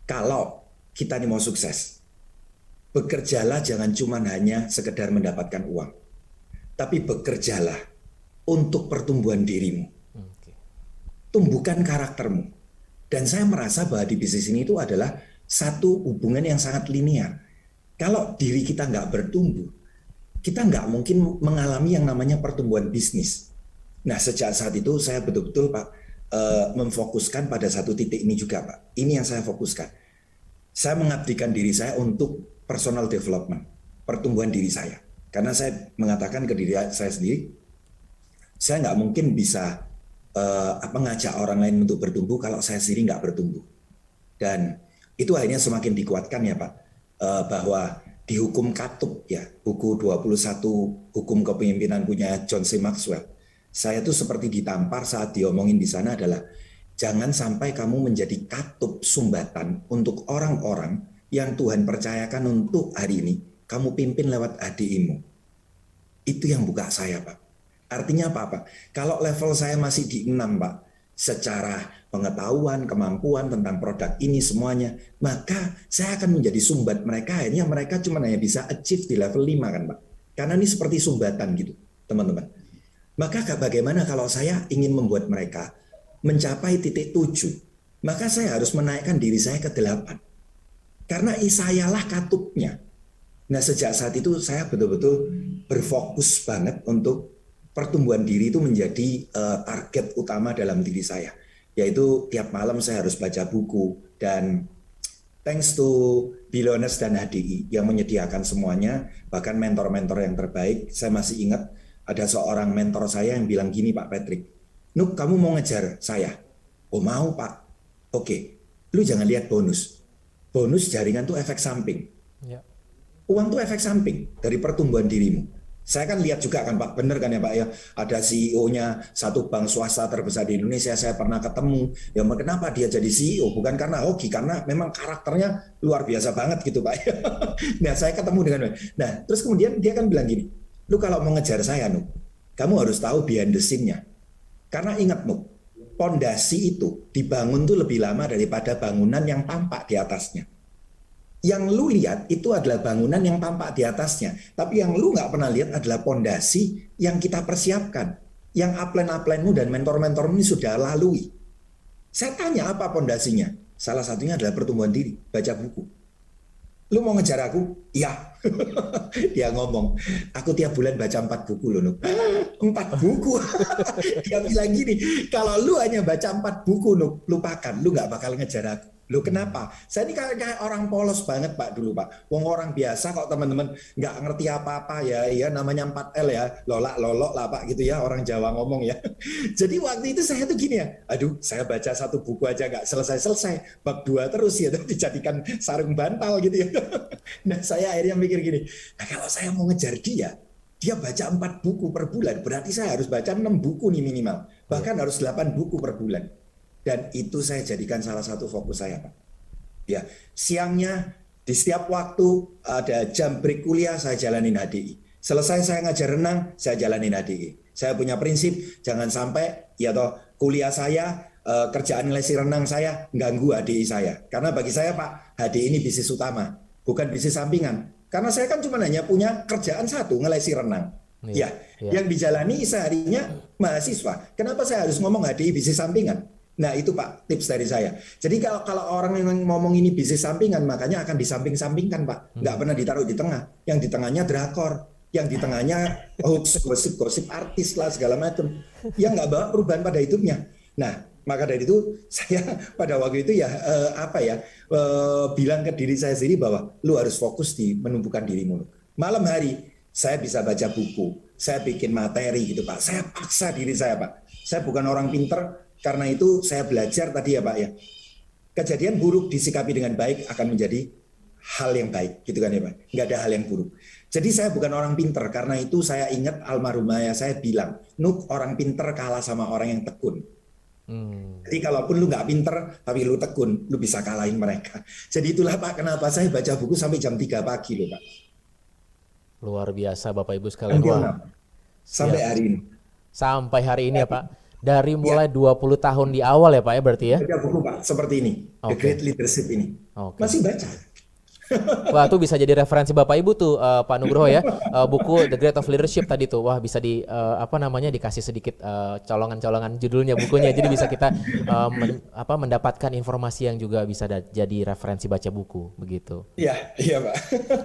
kalau kita ini mau sukses, bekerjalah jangan cuma hanya sekedar mendapatkan uang, tapi bekerjalah untuk pertumbuhan dirimu. Tumbuhkan karaktermu. Dan saya merasa bahwa di bisnis ini itu adalah satu hubungan yang sangat linear. Kalau diri kita nggak bertumbuh, kita nggak mungkin mengalami yang namanya pertumbuhan bisnis. Nah, sejak saat itu saya betul-betul Pak memfokuskan pada satu titik ini juga Pak. Ini yang saya fokuskan. Saya mengabdikan diri saya untuk personal development, pertumbuhan diri saya. Karena saya mengatakan ke diri saya sendiri, saya nggak mungkin bisa ngajak orang lain untuk bertumbuh kalau saya sendiri nggak bertumbuh. Dan itu akhirnya semakin dikuatkan ya Pak, bahwa di hukum Katup ya, buku 21 hukum kepemimpinan punya John C. Maxwell, saya tuh seperti ditampar saat diomongin di sana adalah jangan sampai kamu menjadi katup sumbatan untuk orang-orang yang Tuhan percayakan untuk hari ini kamu pimpin lewat HDI-mu. Itu yang buka saya Pak. Artinya apa Pak? Kalau level saya masih di 6 Pak, secara pengetahuan, kemampuan tentang produk ini semuanya, maka saya akan menjadi sumbat mereka. Akhirnya mereka cuma hanya bisa achieve di level 5 kan Pak. Karena ini seperti sumbatan gitu teman-teman. Maka bagaimana kalau saya ingin membuat mereka mencapai titik 7, maka saya harus menaikkan diri saya ke 8. Karena sayalah katupnya. Nah, sejak saat itu saya betul-betul berfokus banget untuk pertumbuhan diri itu menjadi target utama dalam diri saya. Yaitu tiap malam saya harus baca buku. Dan thanks to Billionaires dan HDI yang menyediakan semuanya, bahkan mentor-mentor yang terbaik. Saya masih ingat ada seorang mentor saya yang bilang gini Pak Patrick, Nuk, kamu mau ngejar saya? Oh mau Pak. Oke, lu jangan lihat bonus. Bonus jaringan tuh efek samping. Ya. Uang tuh efek samping dari pertumbuhan dirimu. Saya kan lihat juga kan Pak, bener kan ya Pak ya. Ada CEO-nya satu bank swasta terbesar di Indonesia, saya pernah ketemu. Ya kenapa dia jadi CEO? Bukan karena hoki, karena memang karakternya luar biasa banget gitu Pak. Nah saya ketemu dengan, nah terus kemudian dia kan bilang gini, lu kalau mau ngejar saya Nuk, kamu harus tahu behind the scene-nya. Karena ingat Nuk, pondasi itu dibangun tuh lebih lama daripada bangunan yang tampak di atasnya. Yang lu lihat itu adalah bangunan yang tampak di atasnya. Tapi yang lu nggak pernah lihat adalah pondasi yang kita persiapkan. Yang upline-upline-mu dan mentor-mentormu ini sudah lalui. Saya tanya apa pondasinya? Salah satunya adalah pertumbuhan diri, baca buku. Lu mau ngejar aku? Iya. Dia ngomong, aku tiap bulan baca 4 buku loh Nuk. 4 buku? Dia bilang gini, kalau lu hanya baca 4 buku Nuk, lupakan, lu gak bakal ngejar aku. Loh kenapa? Saya ini kayak orang polos banget Pak dulu Pak. Wong orang biasa kok teman-teman nggak ngerti apa-apa ya namanya 4L ya, lolak-lolok lah Pak gitu ya, orang Jawa ngomong ya. Jadi waktu itu saya tuh gini ya, aduh saya baca 1 buku aja nggak selesai-selesai, bab 2 terus ya, dijadikan sarung bantal gitu ya. Nah saya akhirnya mikir gini, nah kalau saya mau ngejar dia baca 4 buku per bulan, berarti saya harus baca 6 buku nih minimal, bahkan harus 8 buku per bulan. Dan itu saya jadikan salah satu fokus saya Pak. Ya, siangnya di setiap waktu ada jam break kuliah saya jalanin HDI. Selesai saya ngajar renang, saya jalanin HDI. Saya punya prinsip jangan sampai ya toh kuliah saya, kerjaan lesi renang saya ganggu HDI saya. Karena bagi saya Pak, HDI ini bisnis utama, bukan bisnis sampingan. Karena saya kan cuma hanya punya kerjaan satu, ngelesi renang. Ya, yang dijalani seharinya mahasiswa. Kenapa saya harus ngomong HDI bisnis sampingan? Nah itu Pak tips dari saya. Jadi kalau orang yang ngomong ini bisnis sampingan, makanya akan disamping-sampingkan Pak. Nggak pernah ditaruh di tengah. Yang di tengahnya drakor, yang di tengahnya hoax, gosip-gosip artis lah segala macam. Yang nggak bawa perubahan pada hidupnya. Nah maka dari itu saya pada waktu itu ya bilang ke diri saya sendiri bahwa lu harus fokus di menumbuhkan dirimu. Malam hari saya bisa baca buku, saya bikin materi gitu Pak. Saya paksa diri saya Pak. Saya bukan orang pinter, karena itu saya belajar tadi ya Pak ya. Kejadian buruk disikapi dengan baik akan menjadi hal yang baik gitu kan ya Pak. Nggak ada hal yang buruk. Jadi saya bukan orang pinter, karena itu saya ingat almarhum ayah saya bilang, Nuk, orang pinter kalah sama orang yang tekun. Jadi kalaupun lu nggak pinter, tapi lu tekun, lu bisa kalahin mereka. Jadi itulah Pak, kenapa saya baca buku sampai jam 3 pagi loh Pak. Luar biasa Bapak Ibu sekalian. Wah, sampai hari ini. Sampai hari ini ya Pak. Dari mulai 20 tahun di awal ya Pak ya berarti ya? Baca buku Pak, seperti ini. The Great Leadership ini. Masih baca. Wah, itu bisa jadi referensi Bapak Ibu tuh Pak Nugroho ya. Buku The Great of Leadership tadi tuh. Wah, bisa dikasih sedikit colongan-colongan judulnya bukunya. Jadi bisa kita mendapatkan informasi yang juga bisa jadi referensi baca buku begitu. Iya Pak.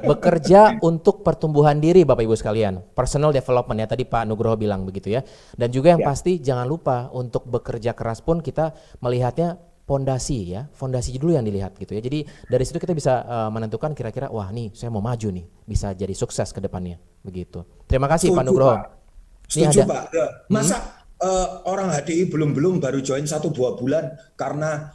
Bekerja untuk pertumbuhan diri Bapak Ibu sekalian. Personal development ya tadi Pak Nugroho bilang begitu ya. Dan juga yang pasti jangan lupa untuk bekerja keras pun kita melihatnya fondasi ya, fondasi dulu yang dilihat gitu ya. Jadi dari situ kita bisa menentukan kira-kira wah nih saya mau maju nih, bisa jadi sukses ke depannya begitu. Terima kasih Pak Nugroho. Setuju Pak. Masa orang HDI belum baru join 1-2 bulan karena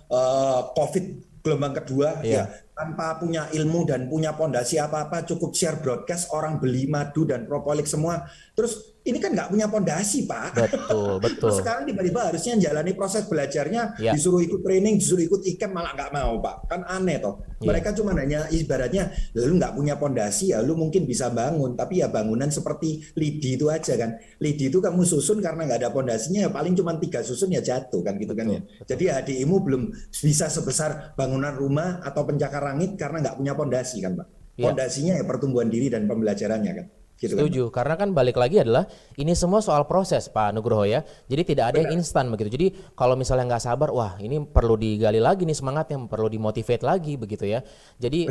COVID gelombang kedua ya tanpa punya ilmu dan punya fondasi apa-apa, cukup share broadcast, orang beli madu dan propolik semua. Terus ini kan nggak punya fondasi Pak. Betul. Terus sekarang tiba-tiba harusnya jalani proses belajarnya, disuruh ikut training, disuruh ikut IKEM malah nggak mau Pak. Kan aneh toh. Mereka cuma hanya ibaratnya, lu nggak punya fondasi ya, lu mungkin bisa bangun, tapi ya bangunan seperti lidi itu aja kan. Lidi itu kamu susun karena nggak ada fondasinya, ya paling cuma 3 susun ya jatuh kan gitu kan ya. Jadi HDI-mu belum bisa sebesar bangunan rumah atau pencakar langit karena nggak punya fondasi kan Pak. Fondasinya ya pertumbuhan diri dan pembelajarannya kan. Gitu setuju, kan? Karena kan balik lagi adalah ini semua soal proses Pak Nugroho ya. Jadi tidak ada yang instan begitu. Jadi kalau misalnya nggak sabar, wah ini perlu digali lagi nih semangatnya, perlu dimotivate lagi begitu ya. Jadi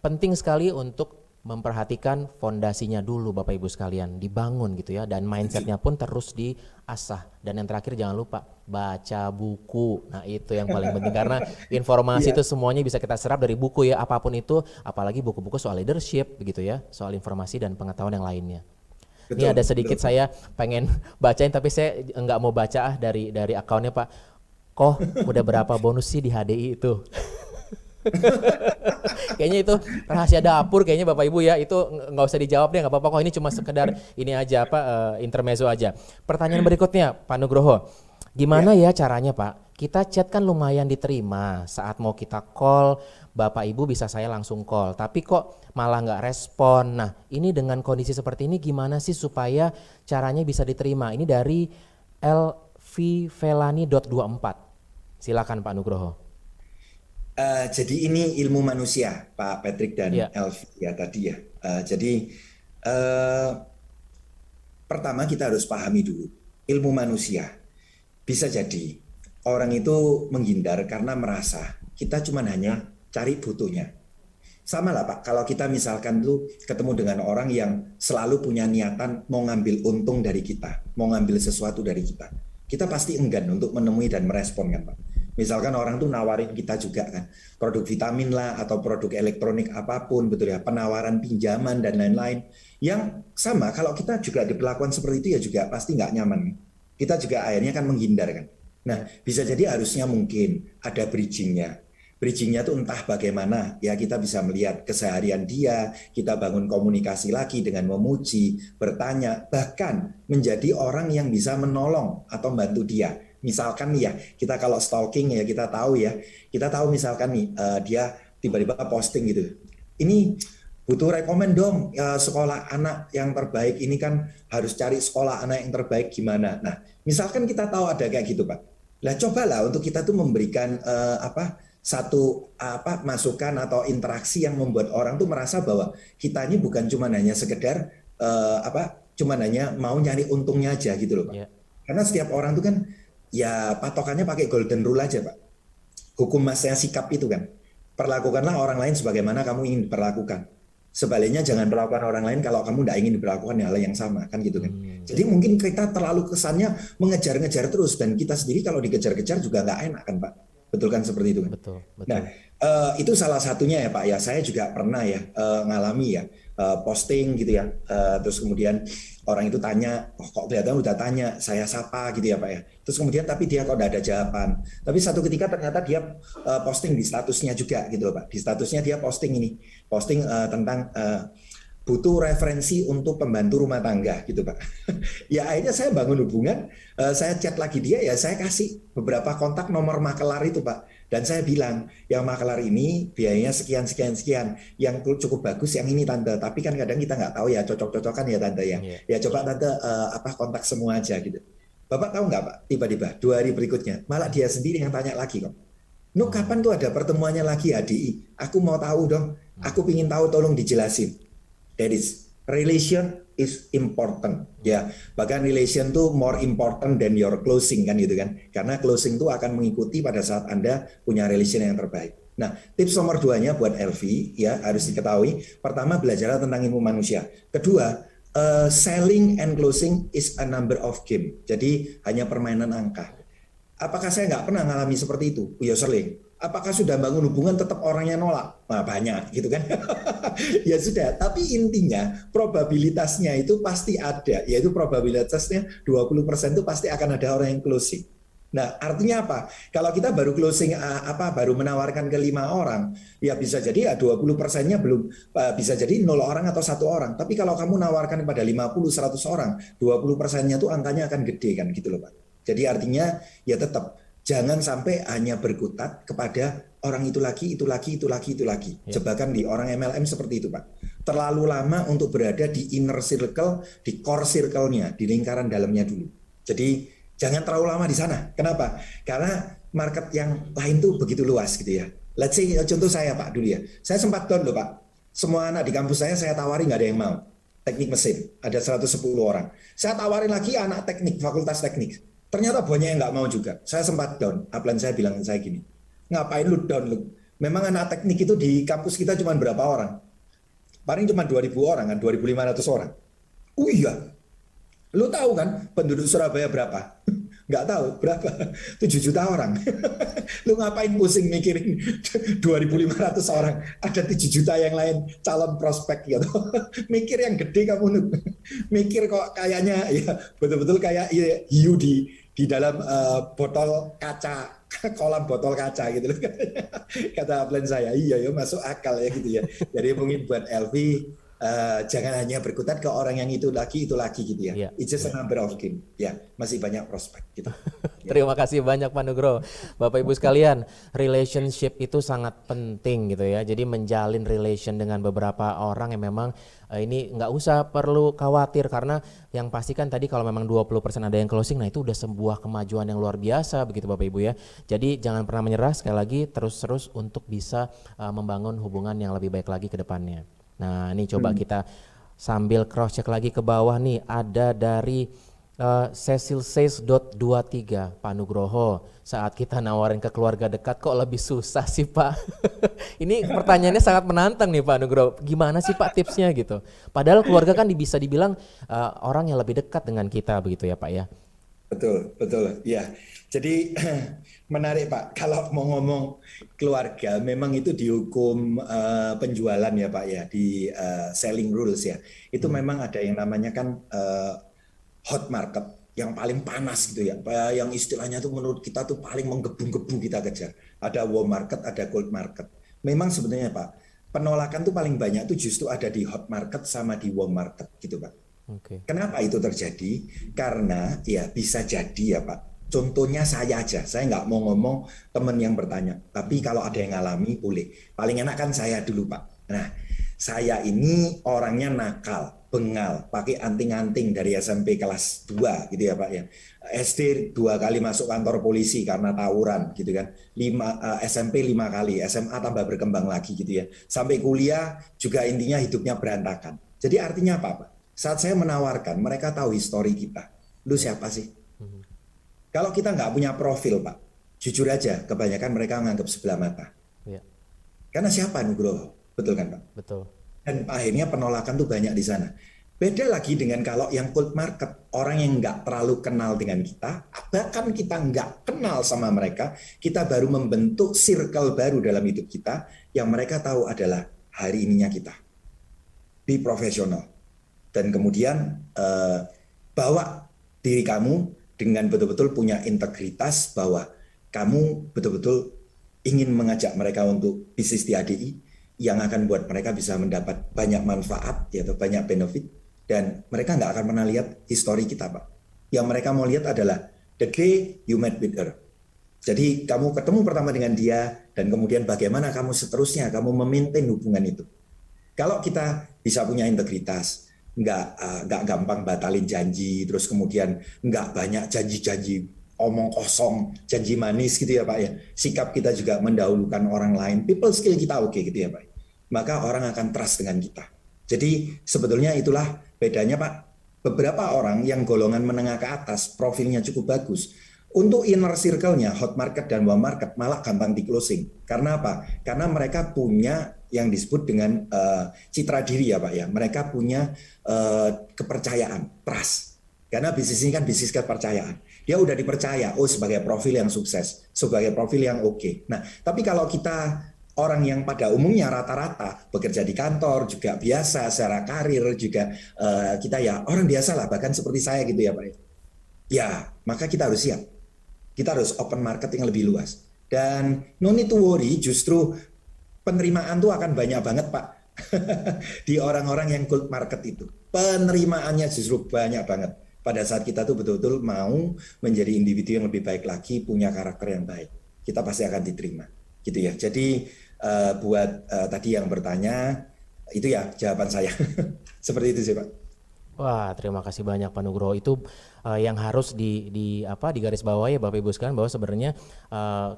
penting sekali untuk memperhatikan fondasinya dulu Bapak Ibu sekalian, dibangun gitu ya, dan mindsetnya pun terus diasah. Dan yang terakhir jangan lupa baca buku. Nah itu yang paling penting karena informasi itu semuanya bisa kita serap dari buku ya, apapun itu, apalagi buku-buku soal leadership begitu ya, soal informasi dan pengetahuan yang lainnya. Ini ada sedikit saya pengen bacain tapi saya nggak mau baca dari akunnya Pak. Kok udah berapa bonus sih di HDI itu? Kayaknya itu rahasia dapur kayaknya Bapak Ibu ya, itu nggak usah dijawab deh, nggak apa-apa kok, ini cuma sekedar ini aja intermezzo aja. Pertanyaan berikutnya Pak Nugroho, gimana ya caranya Pak? Kita chat kan lumayan diterima, saat mau kita call Bapak Ibu bisa saya langsung call, tapi kok malah nggak respon. Nah ini dengan kondisi seperti ini gimana sih supaya caranya bisa diterima? Ini dari lvvelani.24. Silakan Pak Nugroho. Jadi ini ilmu manusia, Pak Patrick dan Elvi ya tadi ya. Jadi pertama kita harus pahami dulu ilmu manusia. Bisa jadi orang itu menghindar karena merasa kita cuma hanya cari butuhnya. Sama lah Pak, kalau kita misalkan tuh ketemu dengan orang yang selalu punya niatan mau ngambil untung dari kita, mau ngambil sesuatu dari kita, kita pasti enggan untuk menemui dan merespon kan Pak. Misalkan orang tuh nawarin kita juga kan, produk vitamin lah atau produk elektronik apapun betul ya, penawaran pinjaman dan lain-lain. Yang sama kalau kita juga diperlakukan seperti itu ya juga pasti nggak nyaman. Kita juga akhirnya kan menghindar kan. Nah bisa jadi harusnya mungkin ada bridgingnya. Bridgingnya tuh entah bagaimana ya, kita bisa melihat keseharian dia, kita bangun komunikasi lagi dengan memuji, bertanya, bahkan menjadi orang yang bisa menolong atau membantu dia. Misalkan nih ya, kita kalau stalking ya kita tahu misalkan nih dia tiba-tiba posting gitu, ini butuh rekomen dong sekolah anak yang terbaik, ini kan harus cari sekolah anak yang terbaik gimana. Nah misalkan kita tahu ada kayak gitu Pak, lah cobalah untuk kita tuh memberikan masukan atau interaksi yang membuat orang tuh merasa bahwa kita ini bukan cuma hanya sekedar cuma hanya mau nyari untungnya aja gitu loh Pak. Karena setiap orang tuh kan ya patokannya pakai golden rule aja Pak. Hukum masnya sikap itu kan. Perlakukanlah orang lain sebagaimana kamu ingin diperlakukan. Sebaliknya jangan perlakukan orang lain kalau kamu tidak ingin diperlakukan hal yang sama kan gitu kan. Jadi mungkin kita terlalu kesannya mengejar-ngejar terus dan kita sendiri kalau dikejar-kejar juga nggak enak kan Pak. Betul kan seperti itu kan. Betul, betul. Nah itu salah satunya ya Pak ya. Saya juga pernah ya ngalami ya posting gitu ya. Terus kemudian orang itu tanya, oh kok kelihatan udah tanya, saya sapa gitu ya Pak ya. Terus kemudian tapi dia kok udah ada jawaban. Tapi satu ketika ternyata dia posting di statusnya juga gitu loh Pak. Di statusnya dia posting ini, posting tentang butuh referensi untuk pembantu rumah tangga gitu Pak. Ya akhirnya saya bangun hubungan, saya chat lagi dia ya saya kasih beberapa kontak nomor makelar itu Pak. Dan saya bilang, yang makelar ini biayanya sekian, yang cukup bagus yang ini Tante. Tapi kan kadang kita nggak tahu ya, cocok-cocokan ya Tante ya. Ya coba Tante kontak semua aja gitu. Bapak tahu nggak Pak, tiba-tiba 2 hari berikutnya, malah dia sendiri yang tanya lagi kok. Nuk kapan tuh ada pertemuannya lagi HDI? Aku mau tahu dong, aku pingin tahu tolong dijelasin. That is, relation is important ya, bahkan relation tuh more important than your closing kan gitu kan, karena closing tuh akan mengikuti pada saat Anda punya relation yang terbaik. Nah tips nomor 2-nya buat LV ya harus diketahui, pertama belajar tentang ilmu manusia, kedua selling and closing is a number of game, jadi hanya permainan angka. Apakah saya nggak pernah ngalami seperti itu? Ya sering. Apakah sudah bangun hubungan tetap orangnya nolak? Nah, banyak gitu kan. Ya sudah, tapi intinya probabilitasnya itu pasti ada, yaitu probabilitasnya 20% itu pasti akan ada orang yang closing. Nah, artinya apa? Kalau kita baru closing baru menawarkan ke 5 orang, ya bisa jadi ya 20%-nya belum bisa jadi 0 orang atau 1 orang. Tapi kalau kamu nawarkan pada 50 100 orang, 20%-nya tuh angkanya akan gede kan gitu loh, Pak. Jadi artinya ya tetap jangan sampai hanya berkutat kepada orang itu lagi. Jebakan di orang MLM seperti itu Pak. Terlalu lama untuk berada di inner circle, di core circle-nya, di lingkaran dalamnya dulu. Jadi jangan terlalu lama di sana. Kenapa? Karena market yang lain tuh begitu luas gitu ya. Let's say contoh saya Pak dulu ya. Saya sempat down loh Pak. Semua anak di kampus saya tawarin nggak ada yang mau. Teknik mesin, ada 110 orang. Saya tawarin lagi anak teknik, fakultas teknik. Ternyata banyak yang nggak mau juga. Saya sempat down. Upline saya bilang saya gini, ngapain lu down lu? Memang anak teknik itu di kampus kita cuma berapa orang? Paling cuma 2.000 orang kan, 2.500 orang. Oh iya, lu tahu kan penduduk Surabaya berapa? Nggak tahu berapa, 7 juta orang. Lu ngapain pusing mikirin 2.500 orang, ada 7 juta yang lain calon prospek gitu. Mikir yang gede kamu, mikir kok kayaknya ya betul-betul kayak hiu di dalam botol kaca, kolam botol kaca gitu loh. Kata plan saya, iya ya masuk akal ya gitu ya. Jadi mungkin buat LV jangan hanya berkutat ke orang yang itu lagi gitu ya. Yeah. It's just a number of game. Ya, masih banyak prospek gitu. Terima kasih banyak Pak Nugroho. Bapak Ibu sekalian, relationship itu sangat penting gitu ya. Jadi menjalin relation dengan beberapa orang yang memang ini nggak usah perlu khawatir, karena yang pasti kan tadi kalau memang 20% ada yang closing, nah itu udah sebuah kemajuan yang luar biasa begitu Bapak Ibu ya. Jadi jangan pernah menyerah, sekali lagi terus untuk bisa membangun hubungan yang lebih baik lagi ke depannya. Nah ini coba kita sambil cross check lagi ke bawah nih, ada dari Cecil Says .23, Pak Nugroho, saat kita nawarin ke keluarga dekat kok lebih susah sih Pak. Ini pertanyaannya sangat menantang nih Pak Nugroho, gimana sih Pak tipsnya gitu. Padahal keluarga kan bisa dibilang orang yang lebih dekat dengan kita begitu ya Pak ya. Betul ya. Jadi menarik Pak, kalau mau ngomong keluarga memang itu dihukum penjualan ya Pak ya, di selling rules ya. Itu memang ada yang namanya kan hot market yang paling panas gitu ya, yang istilahnya tuh menurut kita tuh paling menggebu-gebu kita kejar. Ada warm market, ada cold market. Memang sebenarnya Pak, penolakan tuh paling banyak tuh justru ada di hot market sama di warm market gitu Pak. Okay. Kenapa itu terjadi? Karena ya bisa jadi ya Pak. Contohnya saya aja, saya nggak mau ngomong teman yang bertanya, tapi kalau ada yang ngalami boleh. Paling enak kan saya dulu Pak. Nah, saya ini orangnya nakal, bengal, pakai anting-anting dari SMP kelas 2 gitu ya Pak ya. SD 2 kali masuk kantor polisi karena tawuran gitu kan. SMP 5 kali, SMA tambah berkembang lagi gitu ya. Sampai kuliah juga intinya hidupnya berantakan. Jadi artinya apa Pak? Saat saya menawarkan, mereka tahu histori kita. Lu siapa sih? Kalau kita nggak punya profil, Pak, jujur aja, kebanyakan mereka menganggap sebelah mata. Iya, Karena siapa Nugroho? Betul kan, Pak? betul. Dan akhirnya penolakan tuh banyak di sana. Beda lagi dengan kalau yang cold market, orang yang nggak terlalu kenal dengan kita, bahkan kita nggak kenal sama mereka, kita baru membentuk circle baru dalam hidup kita, yang mereka tahu adalah hari ininya kita. Be profesional. Dan kemudian bawa diri kamu dengan betul-betul punya integritas bahwa kamu betul-betul ingin mengajak mereka untuk bisnis di ADI yang akan buat mereka bisa mendapat banyak manfaat ya, atau banyak benefit, dan mereka nggak akan pernah lihat histori kita, Pak. Yang mereka mau lihat adalah the day you met with her. Jadi kamu ketemu pertama dengan dia dan kemudian bagaimana kamu seterusnya kamu memaintain hubungan itu. Kalau kita bisa punya integritas, nggak gampang batalin janji, terus kemudian nggak banyak janji-janji omong kosong, janji manis gitu ya Pak ya. Sikap kita juga mendahulukan orang lain, people skill kita oke gitu ya Pak. Maka orang akan trust dengan kita. Jadi sebetulnya itulah bedanya Pak. Beberapa orang yang golongan menengah ke atas, profilnya cukup bagus. Untuk inner circle-nya, hot market dan warm market malah gampang di closing. Karena apa? Karena mereka punya yang disebut dengan citra diri ya Pak ya. Mereka punya kepercayaan, trust. Karena bisnis ini kan bisnis kepercayaan. Dia udah dipercaya, oh sebagai profil yang sukses, sebagai profil yang oke. Nah, tapi kalau kita orang yang pada umumnya rata-rata bekerja di kantor juga biasa, secara karir juga kita ya orang biasa lah, bahkan seperti saya gitu ya Pak. Ya, maka kita harus siap. Kita harus open market yang lebih luas. Dan no need to worry, justru penerimaan tuh akan banyak banget Pak. Di orang-orang yang cold market itu. Penerimaannya justru banyak banget. Pada saat kita tuh betul-betul mau menjadi individu yang lebih baik lagi, punya karakter yang baik. Kita pasti akan diterima. Gitu ya. Jadi buat tadi yang bertanya, itu ya jawaban saya. Seperti itu sih Pak. Wah, terima kasih banyak Pak Nugroho. Itu yang harus digarisbawahi ya Bapak Ibu sekalian, bahwa sebenarnya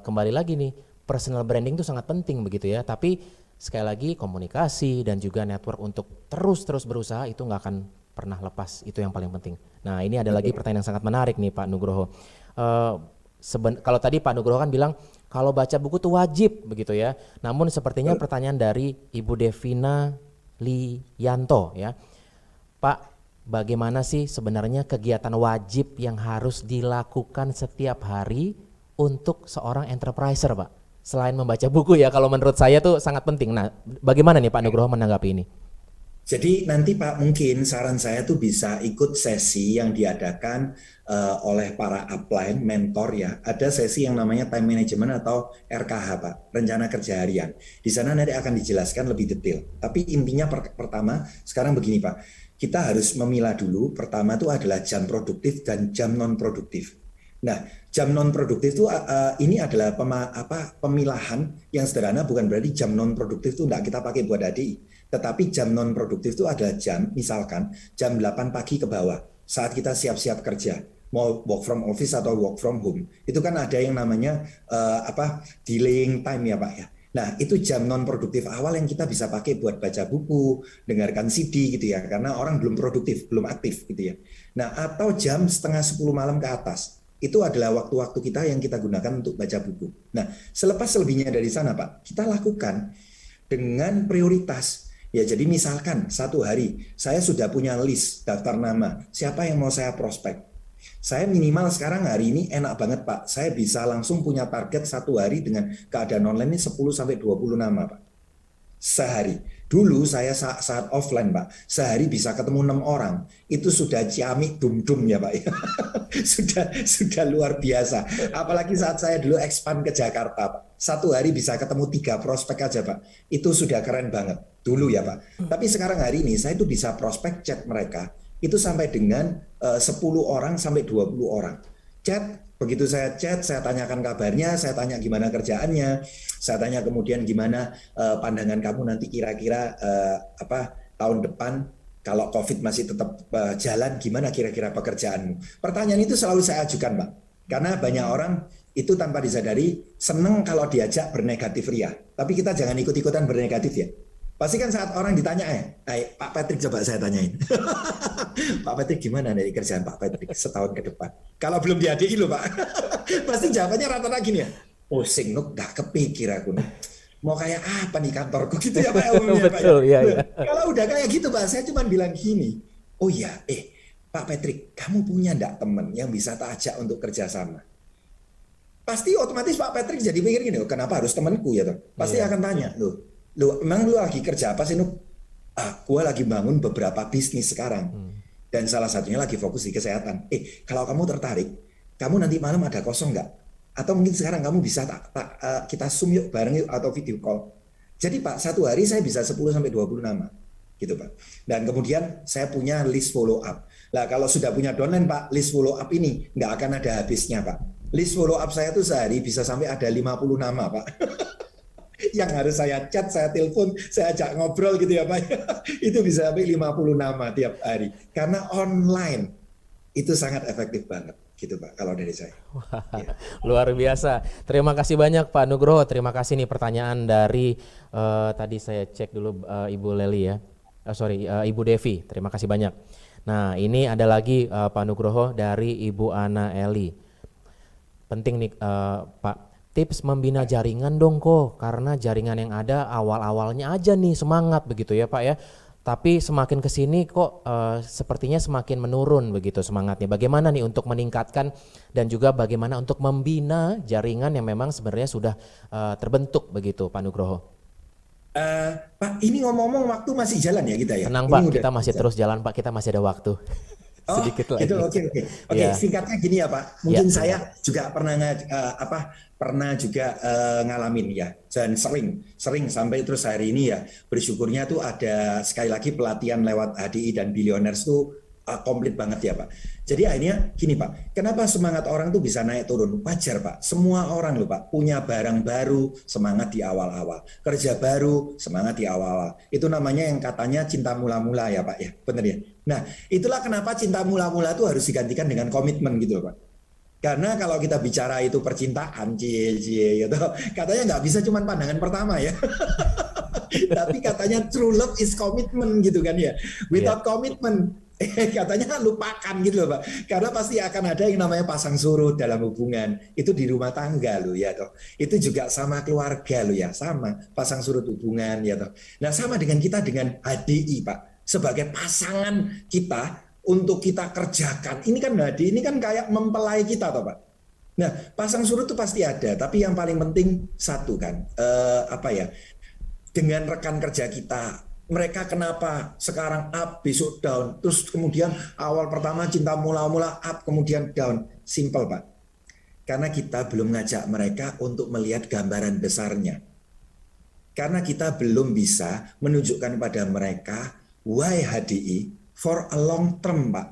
kembali lagi nih, personal branding itu sangat penting begitu ya. Tapi sekali lagi komunikasi dan juga network untuk terus berusaha itu nggak akan pernah lepas, itu yang paling penting. Nah, ini ada lagi pertanyaan yang sangat menarik nih Pak Nugroho. Kalau tadi Pak Nugroho kan bilang kalau baca buku itu wajib begitu ya. Namun sepertinya pertanyaan dari Ibu Devina Lianto ya. Pak, bagaimana sih sebenarnya kegiatan wajib yang harus dilakukan setiap hari untuk seorang enterpriser, Pak? Selain membaca buku ya, kalau menurut saya tuh sangat penting. Nah, bagaimana nih Pak Nugroho menanggapi ini? Jadi nanti Pak, mungkin saran saya tuh bisa ikut sesi yang diadakan oleh para upline, mentor ya. Ada sesi yang namanya time management atau RKH Pak, rencana kerja harian. Di sana nanti akan dijelaskan lebih detail. Tapi intinya pertama, sekarang begini Pak, kita harus memilah dulu. Pertama itu adalah jam produktif dan jam non produktif. Nah, jam non produktif itu ini adalah pemilahan yang sederhana, bukan berarti jam non produktif itu tidak kita pakai buat ADI. Tetapi jam non produktif itu adalah jam, misalkan jam 8 pagi ke bawah, saat kita siap-siap kerja, mau work from office atau work from home. Itu kan ada yang namanya delaying time ya Pak ya. Nah, itu jam non produktif awal yang kita bisa pakai buat baca buku, dengarkan CD gitu ya, karena orang belum produktif, belum aktif gitu ya. Nah, atau jam setengah 10 malam ke atas. Itu adalah waktu-waktu kita yang kita gunakan untuk baca buku. Nah, selepas selebihnya dari sana Pak, kita lakukan dengan prioritas. Ya, jadi misalkan satu hari saya sudah punya list daftar nama, siapa yang mau saya prospek. Saya minimal sekarang hari ini enak banget Pak, saya bisa langsung punya target satu hari dengan keadaan online ini 10-20 nama Pak. Sehari. Dulu saya saat offline Pak, sehari bisa ketemu 6 orang. Itu sudah ciamik dum-dum ya Pak. sudah luar biasa. Apalagi saat saya dulu expand ke Jakarta Pak. Satu hari bisa ketemu 3 prospek aja Pak. Itu sudah keren banget. Dulu ya Pak. Tapi sekarang hari ini saya itu bisa prospek chat mereka. Itu sampai dengan 10 orang sampai 20 orang. Chat, begitu saya chat, saya tanyakan kabarnya, saya tanya gimana kerjaannya, saya tanya kemudian gimana pandangan kamu nanti kira-kira tahun depan kalau COVID masih tetap jalan, gimana kira-kira pekerjaanmu. Pertanyaan itu selalu saya ajukan Pak, karena banyak orang itu tanpa disadari seneng kalau diajak bernegatif ria, tapi kita jangan ikut-ikutan bernegatif ya. Pasti kan saat orang ditanya, Pak Patrick coba saya tanyain. Pak Patrick gimana dari kerjaan Pak Patrick setahun ke depan? Kalau belum di ADI loh Pak. Pasti jawabannya rata-rata gini ya. Pusing, Nuk, gak kepikir aku. Nuk. Mau kayak apa nih kantorku gitu ya Pak. Umumnya, Pak, ya. Betul, ya, ya. Kalau udah kayak gitu Pak, saya cuma bilang gini. Oh ya, Pak Patrick, kamu punya enggak teman yang bisa tak ajak untuk kerjasama? Pasti otomatis Pak Patrick jadi mikir gini, kenapa harus temanku ya? Pasti akan tanya, emang lu lagi kerja apa sih, Nuk? Gua lagi bangun beberapa bisnis sekarang. Dan salah satunya lagi fokus di kesehatan. Kalau kamu tertarik, kamu nanti malam ada kosong nggak? Atau mungkin sekarang kamu bisa kita Zoom yuk bareng yuk atau video call. Jadi Pak, satu hari saya bisa 10-20 nama. Gitu Pak. Dan kemudian saya punya list follow up. Nah kalau sudah punya downline Pak, list follow up ini nggak akan ada habisnya Pak. List follow up saya tuh sehari bisa sampai ada 50 nama Pak. Yang harus saya chat, saya telepon, saya ajak ngobrol gitu ya Pak. Itu bisa sampai 50 nama tiap hari. Karena online itu sangat efektif banget gitu Pak kalau dari saya. Wah, ya. Luar biasa. Terima kasih banyak Pak Nugroho. Terima kasih nih pertanyaan dari tadi saya cek dulu Ibu Leli ya. Ibu Devi. Terima kasih banyak. Nah, ini ada lagi Pak Nugroho dari Ibu Ana Eli. Penting nih Pak. Tips membina jaringan dong kok, karena jaringan yang ada awal-awalnya aja nih semangat begitu ya Pak ya. Tapi semakin kesini kok sepertinya semakin menurun begitu semangatnya. Bagaimana nih untuk meningkatkan dan juga bagaimana untuk membina jaringan yang memang sebenarnya sudah terbentuk begitu Pak Nugroho? Pak, ini ngomong-ngomong waktu masih jalan ya kita ya? Tenang Pak, kita masih terus jalan Pak, kita masih ada waktu. Sedikit lagi. Gitu, oke. Ya. Singkatnya gini ya Pak. Mungkin saya juga pernah juga ngalamin ya, dan sering sampai terus hari ini ya bersyukurnya tuh ada sekali lagi pelatihan lewat HDI dan Billionaires tuh komplit banget ya Pak. Jadi akhirnya gini Pak, kenapa semangat orang tuh bisa naik turun? Wajar Pak, semua orang loh Pak punya barang baru, semangat di awal-awal, kerja baru, semangat di awal-awal. Itu namanya yang katanya cinta mula-mula ya Pak ya, bener ya. Nah itulah kenapa cinta mula-mula tuh harus digantikan dengan komitmen gitu loh Pak. Karena kalau kita bicara itu percintaan, gitu, katanya nggak bisa cuma pandangan pertama ya. Tapi katanya true love is commitment gitu kan ya. Without commitment, katanya lupakan gitu loh Pak. Karena pasti akan ada yang namanya pasang surut dalam hubungan. Itu di rumah tangga loh ya toh. Itu juga sama keluarga loh ya, sama pasang surut hubungan ya toh. Nah sama dengan kita dengan HDI Pak. Sebagai pasangan kita untuk kita kerjakan. Ini kan HDI ini kan kayak mempelai kita toh Pak. Nah, pasang surut itu pasti ada, tapi yang paling penting satu kan, dengan rekan kerja kita, mereka kenapa sekarang up, besok down, terus kemudian awal pertama cinta mula-mula up, kemudian down. Simple Pak, karena kita belum ngajak mereka untuk melihat gambaran besarnya. Karena kita belum bisa menunjukkan pada mereka why HDI for a long term Pak.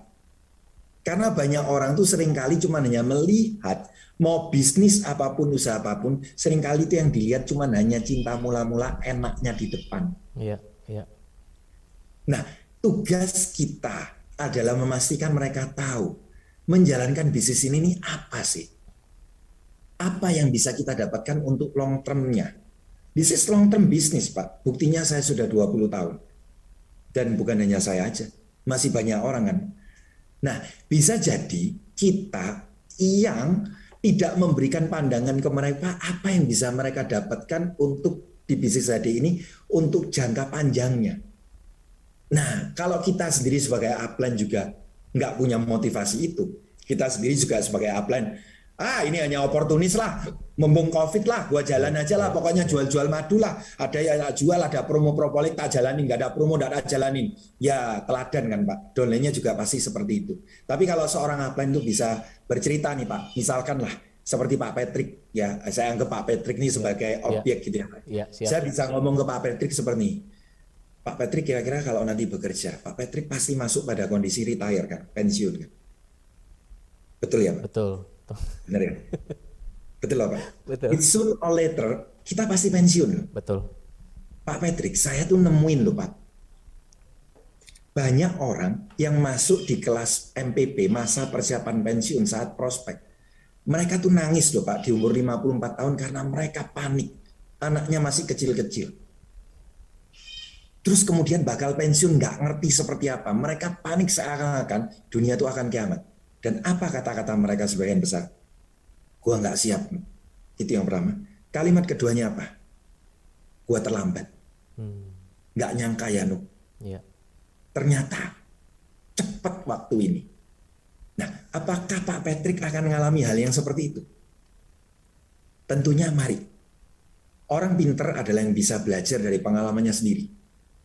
Karena banyak orang tuh seringkali cuma hanya melihat mau bisnis apapun, usaha apapun, seringkali itu yang dilihat cuma hanya cinta mula-mula enaknya di depan. Iya. Nah, tugas kita adalah memastikan mereka tahu menjalankan bisnis ini nih apa sih? Apa yang bisa kita dapatkan untuk long term-nya? This is long term business Pak. Buktinya saya sudah 20 tahun. Dan bukan hanya saya aja. Masih banyak orang kan. Nah, bisa jadi kita yang tidak memberikan pandangan ke mereka apa yang bisa mereka dapatkan untuk di bisnis tadi ini untuk jangka panjangnya. Nah, kalau kita sendiri sebagai upline juga nggak punya motivasi itu, kita sendiri juga sebagai upline, ini hanya oportunis lah, mumpung COVID lah, gua jalan aja lah, pokoknya jual-jual madu lah, ada yang jual, ada promo propolik tak jalanin, nggak ada promo nggak ada jalanin, ya teladan kan Pak, downline-nya juga pasti seperti itu. Tapi kalau seorang upline itu bisa bercerita nih Pak, misalkan lah seperti Pak Patrick ya, saya anggap Pak Patrick ini sebagai objek gitu ya Pak. Saya bisa ngomong ke Pak Patrick seperti ini, Pak Patrick kira-kira kalau nanti bekerja, Pak Patrick pasti masuk pada kondisi retire kan, pensiun kan, betul ya Pak? Betul. Benar ya? Betul loh Pak? Betul. It's soon or later, kita pasti pensiun loh. Betul. Pak Patrick, saya tuh nemuin loh Pak. Banyak orang yang masuk di kelas MPP, masa persiapan pensiun saat prospek. Mereka tuh nangis loh Pak, di umur 54 tahun karena mereka panik. Anaknya masih kecil-kecil. terus kemudian bakal pensiun nggak ngerti seperti apa. Mereka panik seakan-akan dunia itu akan kiamat. Dan apa kata-kata mereka sebagian besar? Gua nggak siap. Itu yang pertama. Kalimat keduanya apa? Gua terlambat. Nggak nyangka ya Nuk. Iya. Ternyata cepat waktu ini. Nah, apakah Pak Patrick akan mengalami hal yang seperti itu? Tentunya mari. Orang pinter adalah yang bisa belajar dari pengalamannya sendiri.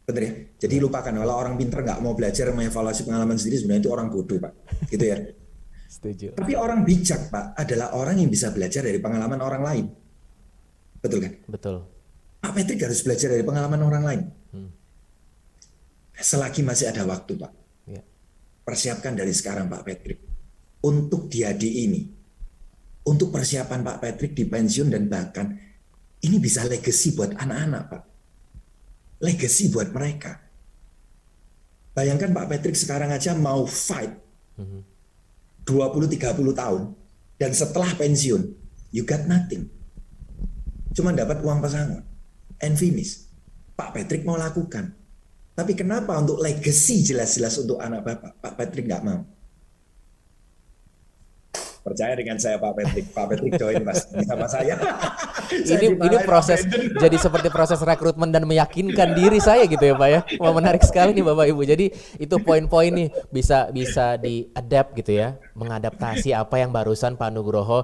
Benar ya? Jadi lupakan, kalau orang pinter nggak mau belajar mengevaluasi pengalaman sendiri, sebenarnya itu orang bodoh, Pak. Gitu ya. Setuju. Tapi orang bijak, Pak, adalah orang yang bisa belajar dari pengalaman orang lain. Betul kan? Betul. Pak Patrick harus belajar dari pengalaman orang lain. Selagi masih ada waktu, Pak. Ya. Persiapkan dari sekarang, Pak Patrick. Untuk di HD ini. Untuk persiapan Pak Patrick di pensiun dan bahkan ini bisa legacy buat anak-anak, Pak. Legacy buat mereka. Bayangkan Pak Patrick sekarang aja mau fight 20-30 tahun dan setelah pensiun you got nothing. Cuma dapat uang pesangon and finish. Pak Patrick mau lakukan. Tapi kenapa untuk legacy jelas-jelas untuk anak Bapak, Pak Patrick nggak mau? Percaya dengan saya Pak Patrick. Pak Patrick join sama saya. Ini proses jadi seperti proses rekrutmen dan meyakinkan diri saya gitu ya Pak ya. Wah, menarik sekali nih Bapak Ibu. Jadi itu poin-poin nih bisa di-adapt gitu ya, mengadaptasi apa yang barusan Pak Nugroho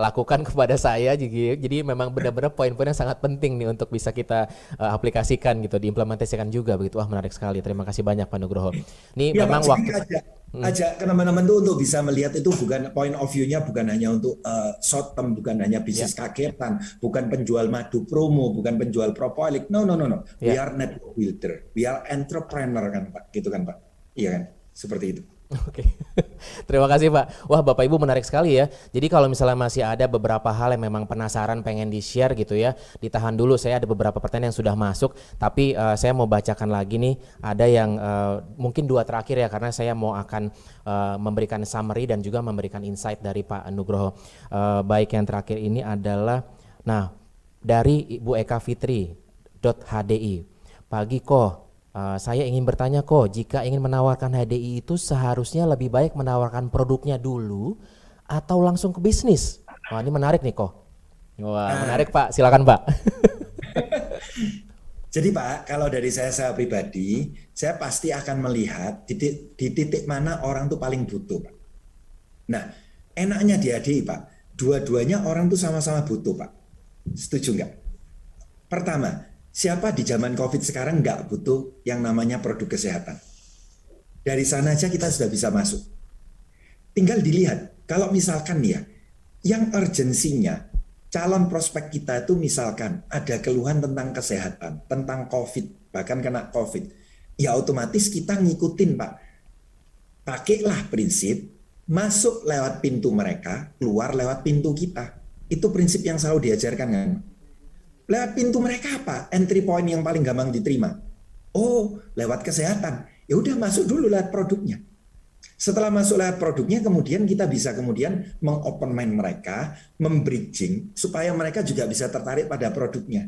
lakukan kepada saya. Jadi memang benar-benar poin-poin yang sangat penting nih untuk bisa kita aplikasikan gitu, diimplementasikan juga begitu. Wah, menarik sekali. Terima kasih banyak Pak Nugroho. Nih ya, memang Pak, waktu ajak ke teman-teman tuh untuk bisa melihat itu bukan point of view-nya, bukan hanya untuk short term, bukan hanya bisnis kagetan, bukan penjual madu promo, bukan penjual propolis. No. We are network builder, we are entrepreneur kan Pak, gitu kan Pak. Iya kan, seperti itu. Oke, terima kasih Pak. Wah Bapak Ibu menarik sekali ya. Jadi kalau misalnya masih ada beberapa hal yang memang penasaran pengen di-share gitu ya, ditahan dulu, saya ada beberapa pertanyaan yang sudah masuk. Tapi saya mau bacakan lagi nih, ada yang mungkin 2 terakhir ya, karena saya mau akan memberikan summary dan juga memberikan insight dari Pak Nugroho. Baik, yang terakhir ini adalah, nah dari Ibu Eka Fitri .hdi, pagi kok. Saya ingin bertanya kok, jika ingin menawarkan HDI itu seharusnya lebih baik menawarkan produknya dulu atau langsung ke bisnis? Wah, ini menarik nih kok. Wah, menarik Pak, silakan Pak. Jadi Pak, kalau dari saya pribadi, saya pasti akan melihat di titik mana orang tuh paling butuh Pak. Nah, enaknya di HDI Pak, dua-duanya orang tuh sama-sama butuh Pak. Setuju nggak? Pertama, siapa di zaman COVID sekarang nggak butuh yang namanya produk kesehatan? Dari sana aja kita sudah bisa masuk. Tinggal dilihat, kalau misalkan ya, yang urgensinya, calon prospek kita itu misalkan ada keluhan tentang kesehatan, tentang COVID, bahkan kena COVID, ya otomatis kita ngikutin Pak. Pakailah prinsip, masuk lewat pintu mereka, keluar lewat pintu kita. Itu prinsip yang selalu diajarkan kan. Lewat pintu mereka apa? Entry point yang paling gampang diterima. Oh, lewat kesehatan. Ya udah masuk dulu lewat produknya. Setelah masuk lewat produknya, kemudian kita bisa kemudian mengopen mind mereka, membridging supaya mereka juga bisa tertarik pada produknya.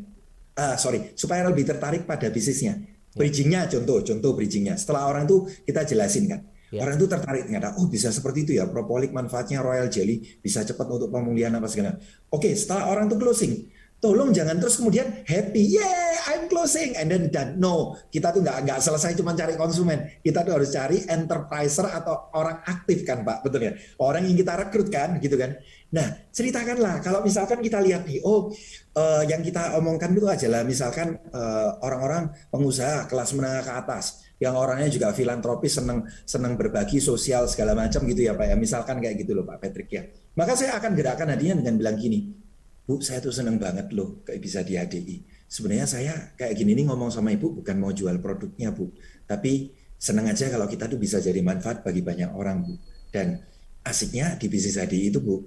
Supaya lebih tertarik pada bisnisnya. Bridgingnya, contoh bridgingnya. Setelah orang itu kita jelasin kan. Orang itu tertarik ternyata, oh bisa seperti itu ya, propolis manfaatnya royal jelly, bisa cepat untuk pemulihan apa segala. Oke, setelah orang itu closing. Tolong jangan terus kemudian happy, yeah I'm closing, and then done. No, kita tuh nggak selesai cuma cari konsumen, kita tuh harus cari enterpriser atau orang aktif kan Pak, betul ya? Orang yang kita rekrut kan, gitu kan? Nah, ceritakanlah kalau misalkan kita lihat nih, yang kita omongkan itu adalah misalkan orang-orang pengusaha kelas menengah ke atas, yang orangnya juga filantropis, senang berbagi sosial segala macam gitu ya Pak ya, misalkan kayak gitu loh Pak Patrick ya. Maka saya akan gerakkan hadiahnya dengan bilang gini. Bu, saya tuh seneng banget loh kayak bisa di HDI. Sebenarnya saya kayak gini nih ngomong sama Ibu bukan mau jual produknya Bu, tapi seneng aja kalau kita tuh bisa jadi manfaat bagi banyak orang Bu. Dan asiknya di bisnis HDI itu Bu,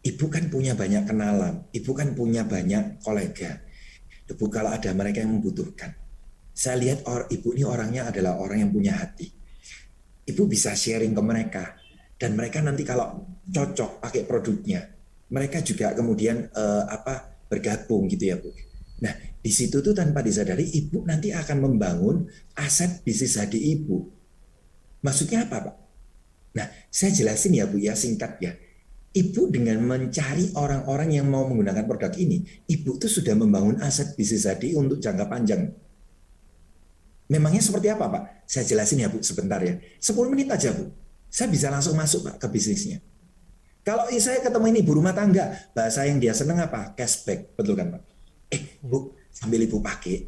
Ibu kan punya banyak kenalan, Ibu kan punya banyak kolega. Bu, kalau ada mereka yang membutuhkan, saya lihat Ibu ini orangnya adalah orang yang punya hati. Ibu bisa sharing ke mereka, dan mereka nanti kalau cocok pakai produknya, mereka juga kemudian bergabung gitu ya Bu. Nah, di situ tuh tanpa disadari ibu nanti akan membangun aset bisnis HD ibu. Maksudnya apa, Pak? Nah, saya jelasin ya Bu ya, singkat ya. Ibu dengan mencari orang-orang yang mau menggunakan produk ini, ibu tuh sudah membangun aset bisnis HD untuk jangka panjang. Memangnya seperti apa, Pak? Saya jelasin ya Bu sebentar ya. 10 menit aja Bu. Saya bisa langsung masuk Pak ke bisnisnya. Kalau saya ketemu ini ibu rumah tangga, bahasa yang dia seneng apa? Cashback, betul kan Pak? Bu, sambil ibu pakai,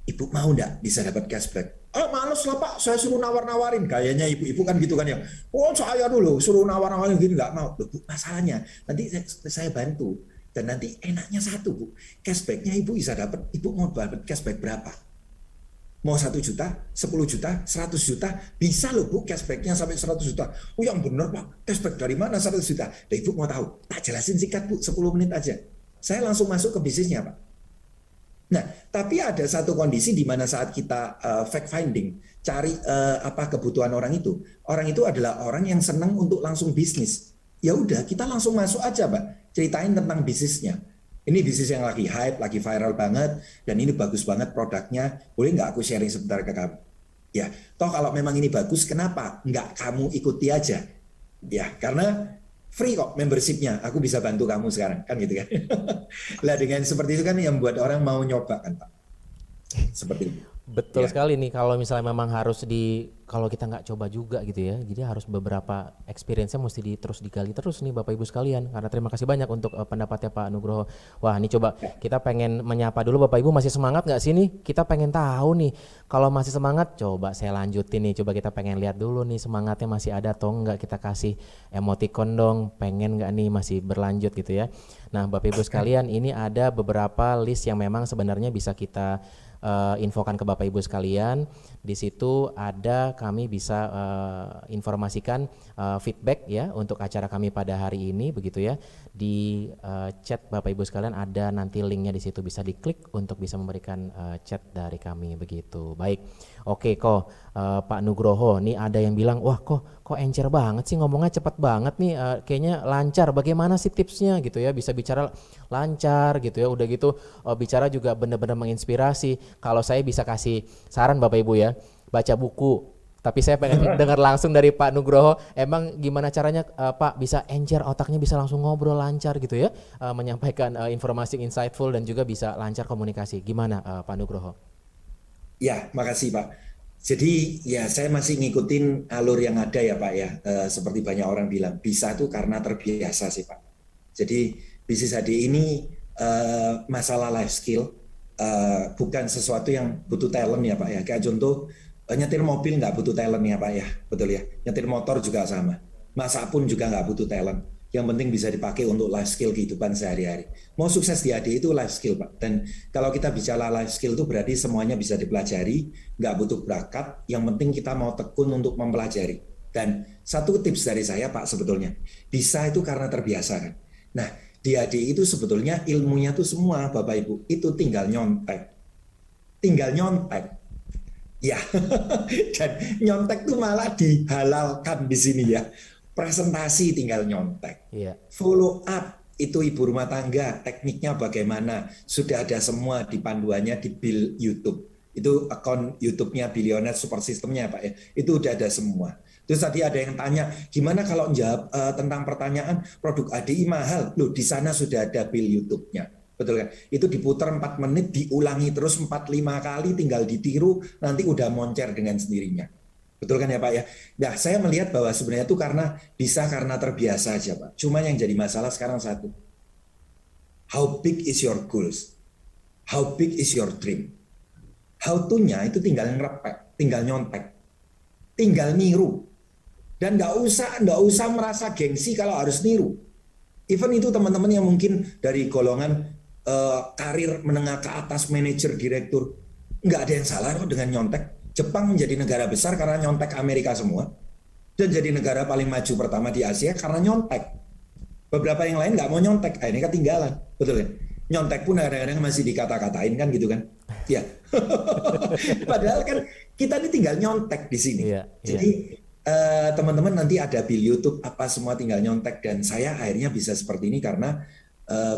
ibu mau nggak bisa dapat cashback? Oh males lah Pak, saya suruh nawar-nawarin. Kayaknya ibu-ibu kan gitu kan ya. Oh saya dulu suruh nawar-nawarin gini nggak mau. Loh, Bu, masalahnya nanti saya bantu. Dan nanti enaknya satu Bu, cashbacknya ibu bisa dapat. Ibu mau dapat cashback berapa? Mau 1 juta, 10 juta, 100 juta, bisa loh Bu cashbacknya sampai 100 juta. Oh yang benar Pak, cashback dari mana 100 juta? Dan ibu mau tahu, tak jelasin singkat Bu, 10 menit aja. Saya langsung masuk ke bisnisnya Pak. Nah, tapi ada satu kondisi di mana saat kita fact finding, cari apa kebutuhan orang itu adalah orang yang senang untuk langsung bisnis. Ya udah, kita langsung masuk aja Pak, ceritain tentang bisnisnya. Ini bisnis yang lagi hype, lagi viral banget, dan ini bagus banget produknya. Boleh nggak aku sharing sebentar ke kamu? Ya, toh kalau memang ini bagus, kenapa nggak kamu ikuti aja? Ya, karena free kok membershipnya. Aku bisa bantu kamu sekarang, kan gitu kan? Lah dengan seperti itu kan yang membuat orang mau nyoba kan Pak? Seperti itu. Betul Ya, sekali nih, kalau misalnya memang harus kalau kita nggak coba juga gitu ya, jadi harus beberapa experience-nya mesti terus digali terus nih Bapak Ibu sekalian. Karena terima kasih banyak untuk pendapatnya Pak Nugroho. Wah ini coba kita pengen menyapa dulu Bapak Ibu, masih semangat nggak sih nih? Kita pengen tahu nih, kalau masih semangat coba saya lanjutin nih, coba kita pengen lihat dulu nih semangatnya masih ada atau enggak, kita kasih emoticon dong, pengen nggak nih masih berlanjut gitu ya. Nah Bapak Ibu sekalian, ini ada beberapa list yang memang sebenarnya bisa kita infokan ke Bapak Ibu sekalian. Di situ ada kami bisa informasikan feedback ya untuk acara kami pada hari ini begitu ya. Di chat Bapak Ibu sekalian ada nanti linknya di situ, bisa diklik untuk bisa memberikan chat dari kami begitu. Baik. Oke kok Pak Nugroho, nih ada yang bilang wah kok encer banget sih ngomongnya, cepet banget nih, kayaknya lancar. Bagaimana sih tipsnya gitu ya, bisa bicara lancar gitu ya, udah gitu bicara juga benar-benar menginspirasi. Kalau saya bisa kasih saran Bapak Ibu ya, baca buku. Tapi saya pengen dengar langsung dari Pak Nugroho, emang gimana caranya Pak bisa encer otaknya, bisa langsung ngobrol lancar gitu ya, menyampaikan informasi insightful dan juga bisa lancar komunikasi. Gimana Pak Nugroho? ya, makasih Pak. Jadi ya saya masih ngikutin alur yang ada ya Pak ya. Seperti banyak orang bilang, bisa tuh karena terbiasa sih Pak. Jadi bisnis HD ini masalah life skill, bukan sesuatu yang butuh talent ya Pak ya. Kayak contoh nyetir mobil nggak butuh talent ya Pak ya, betul ya. Nyetir motor juga sama. Masak pun juga nggak butuh talent. Yang penting bisa dipakai untuk life skill kehidupan sehari-hari. Mau sukses di HD itu life skill Pak. Dan kalau kita bicara life skill itu berarti semuanya bisa dipelajari, nggak butuh bakat. Yang penting kita mau tekun untuk mempelajari. Dan satu tips dari saya Pak sebetulnya, bisa itu karena terbiasa kan. Nah di HD itu sebetulnya ilmunya tuh semua Bapak Ibu itu tinggal nyontek, ya. Dan nyontek tuh malah dihalalkan di sini ya. Presentasi tinggal nyontek, follow up itu ibu rumah tangga tekniknya bagaimana, sudah ada semua di panduannya di Bill YouTube, itu akun YouTube-nya Billionaire Super System-nya Pak ya, itu udah ada semua. Terus tadi ada yang tanya gimana kalau jawab tentang pertanyaan produk ADI mahal, loh di sana sudah ada Bill YouTube-nya, betul kan? Itu diputar 4 menit, diulangi terus 4-5 kali, tinggal ditiru, nanti udah moncer dengan sendirinya. Betul kan ya Pak ya? Nah saya melihat bahwa sebenarnya itu karena terbiasa aja Pak. Cuma yang jadi masalah sekarang satu, how big is your goals? How big is your dream? How to-nya itu tinggal ngerepek, tinggal nyontek, tinggal niru. Dan nggak usah merasa gengsi kalau harus niru. Even itu teman-teman yang mungkin dari golongan karir menengah ke atas, manajer, direktur, nggak ada yang salah kok dengan nyontek. Jepang menjadi negara besar karena nyontek Amerika semua, dan jadi negara paling maju pertama di Asia karena nyontek. Beberapa yang lain nggak mau nyontek, ini ketinggalan, betul kan? Nyontek pun kadang-kadang masih dikata-katain kan gitu kan? Ya. Padahal kan kita ini tinggal nyontek di sini. Jadi teman-teman nanti ada Bill YouTube apa semua tinggal nyontek, dan saya akhirnya bisa seperti ini karena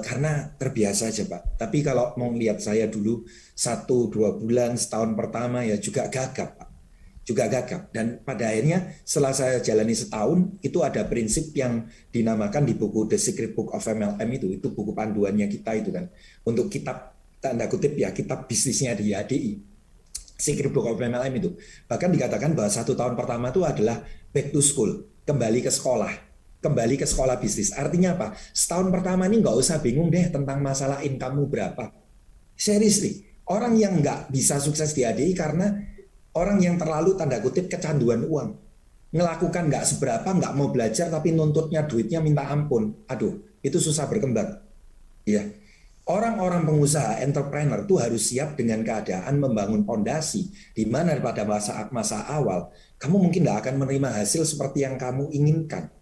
karena terbiasa aja Pak. Tapi kalau mau lihat saya dulu 1-2 bulan, setahun pertama ya juga gagap Pak. Juga gagap. Dan pada akhirnya setelah saya jalani setahun, itu ada prinsip yang dinamakan di buku The Secret Book of MLM itu buku panduannya kita itu kan. Untuk kitab, tanda kutip ya, kitab bisnisnya di HDI. Secret Book of MLM itu. Bahkan dikatakan bahwa 1 tahun pertama itu adalah back to school, kembali ke sekolah. Kembali ke sekolah bisnis. Artinya apa? Setahun pertama ini nggak usah bingung deh tentang masalah income-mu berapa. Seriously, orang yang nggak bisa sukses di ADI karena orang yang terlalu tanda kutip kecanduan uang. Ngelakukan nggak seberapa, nggak mau belajar, tapi nuntutnya duitnya minta ampun. Aduh, itu susah berkembang. Ya. Orang-orang pengusaha, entrepreneur itu harus siap dengan keadaan membangun fondasi, di mana pada masa awal, kamu mungkin nggak akan menerima hasil seperti yang kamu inginkan.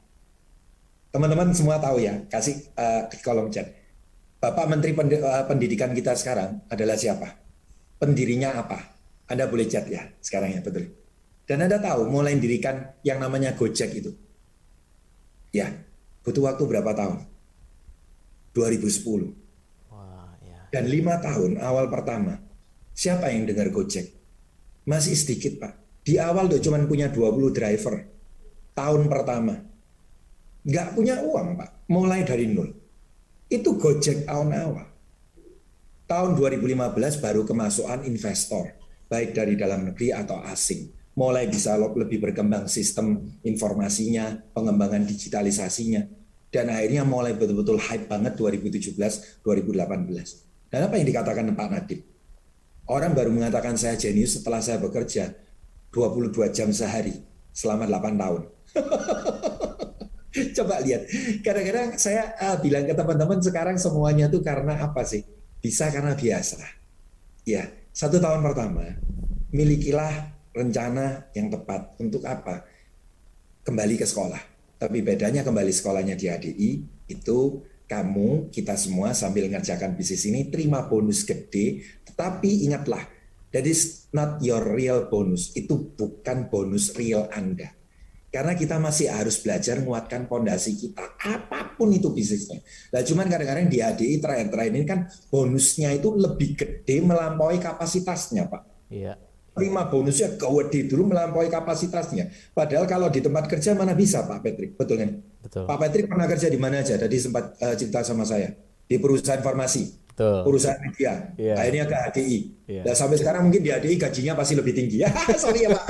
Teman-teman semua tahu ya, kasih ke kolom chat. Bapak Menteri Pendidikan kita sekarang adalah siapa? Pendirinya apa? Anda boleh chat ya sekarang ya, betul. Dan Anda tahu mulai mendirikan yang namanya Gojek itu. Ya, butuh waktu berapa tahun? 2010. Wah, ya. Dan 5 tahun awal pertama, siapa yang dengar Gojek? Masih sedikit Pak. Di awal tuh cuma punya 20 driver. Tahun pertama. Nggak punya uang Pak, mulai dari nol. Itu Gojek awal-awal. Tahun 2015 baru kemasukan investor, baik dari dalam negeri atau asing. Mulai bisa lebih berkembang sistem informasinya, pengembangan digitalisasinya. Dan akhirnya mulai betul-betul hype banget 2017-2018. Dan apa yang dikatakan Pak Nadiem? Orang baru mengatakan saya jenius setelah saya bekerja 22 jam sehari selama 8 tahun. Coba lihat, kadang-kadang saya bilang ke teman-teman sekarang semuanya tuh karena apa sih? Bisa karena biasa. Ya, 1 tahun pertama, milikilah rencana yang tepat untuk apa? Kembali ke sekolah. Tapi bedanya kembali sekolahnya di HDI, itu kamu, kita semua sambil ngerjakan bisnis ini, terima bonus gede, tetapi ingatlah, that is not your real bonus. Itu bukan bonus real Anda. Karena kita masih harus belajar menguatkan fondasi kita, apapun itu bisnisnya. Nah, cuman kadang-kadang di HDI terakhir-terakhir ini kan bonusnya itu lebih gede melampaui kapasitasnya, Pak. Iya. Terima bonusnya gede dulu melampaui kapasitasnya. Padahal kalau di tempat kerja mana bisa, Pak Patrick? Betul kan? Betul. Pak Patrick pernah kerja di mana aja? Tadi sempat cerita sama saya. Di perusahaan farmasi. Betul. Perusahaan media. Yeah. Akhirnya ke HDI. Yeah. Nah, sampai sekarang mungkin di HDI gajinya pasti lebih tinggi. Sorry ya, Pak.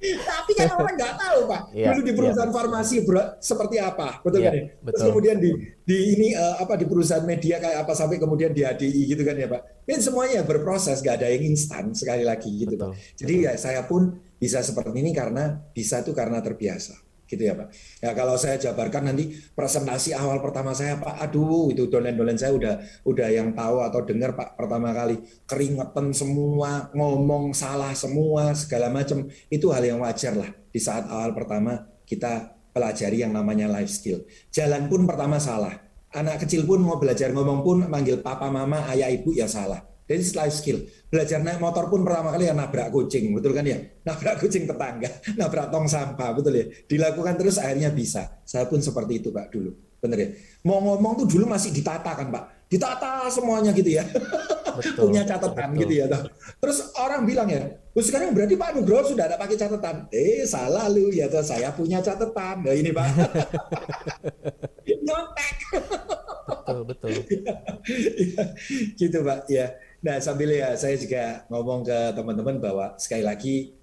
Tapi kan orang nggak tahu Pak, dulu di perusahaan farmasi seperti apa, betul kan ya? Terus kemudian di ini di perusahaan media kayak apa sampai kemudian di HDI gitu kan ya Pak. Kan semuanya berproses, nggak ada yang instan sekali lagi gitu Pak. Jadi ya saya pun bisa seperti ini karena karena terbiasa. Gitu ya Pak. Ya kalau saya jabarkan nanti presentasi awal pertama saya Pak, aduh itu dolen-dolen saya udah yang tahu atau dengar Pak pertama kali keringetan semua, ngomong salah semua segala macam, itu hal yang wajar lah di saat awal pertama kita pelajari yang namanya life skill. Jalan pun pertama salah, anak kecil pun mau belajar ngomong pun manggil papa mama ayah ibu ya salah. Dari life skill. Belajar naik motor pun pertama kali ya nabrak kucing, betul kan ya? Nabrak kucing tetangga, nabrak tong sampah, betul ya? Dilakukan terus akhirnya bisa. Saya pun seperti itu Pak dulu, bener ya? Mau ngomong tuh dulu masih ditata kan Pak? Ditata semuanya gitu ya. Betul, punya catatan betul. Gitu ya. Terus orang bilang ya, sekarang berarti Pak Nugroho sudah ada pakai catatan. Salah lu ya, saya punya catatan. Nah ini Pak. Nyontek. Betul. Ya, gitu Pak ya. Nah sambil ya saya juga ngomong ke teman-teman bahwa sekali lagi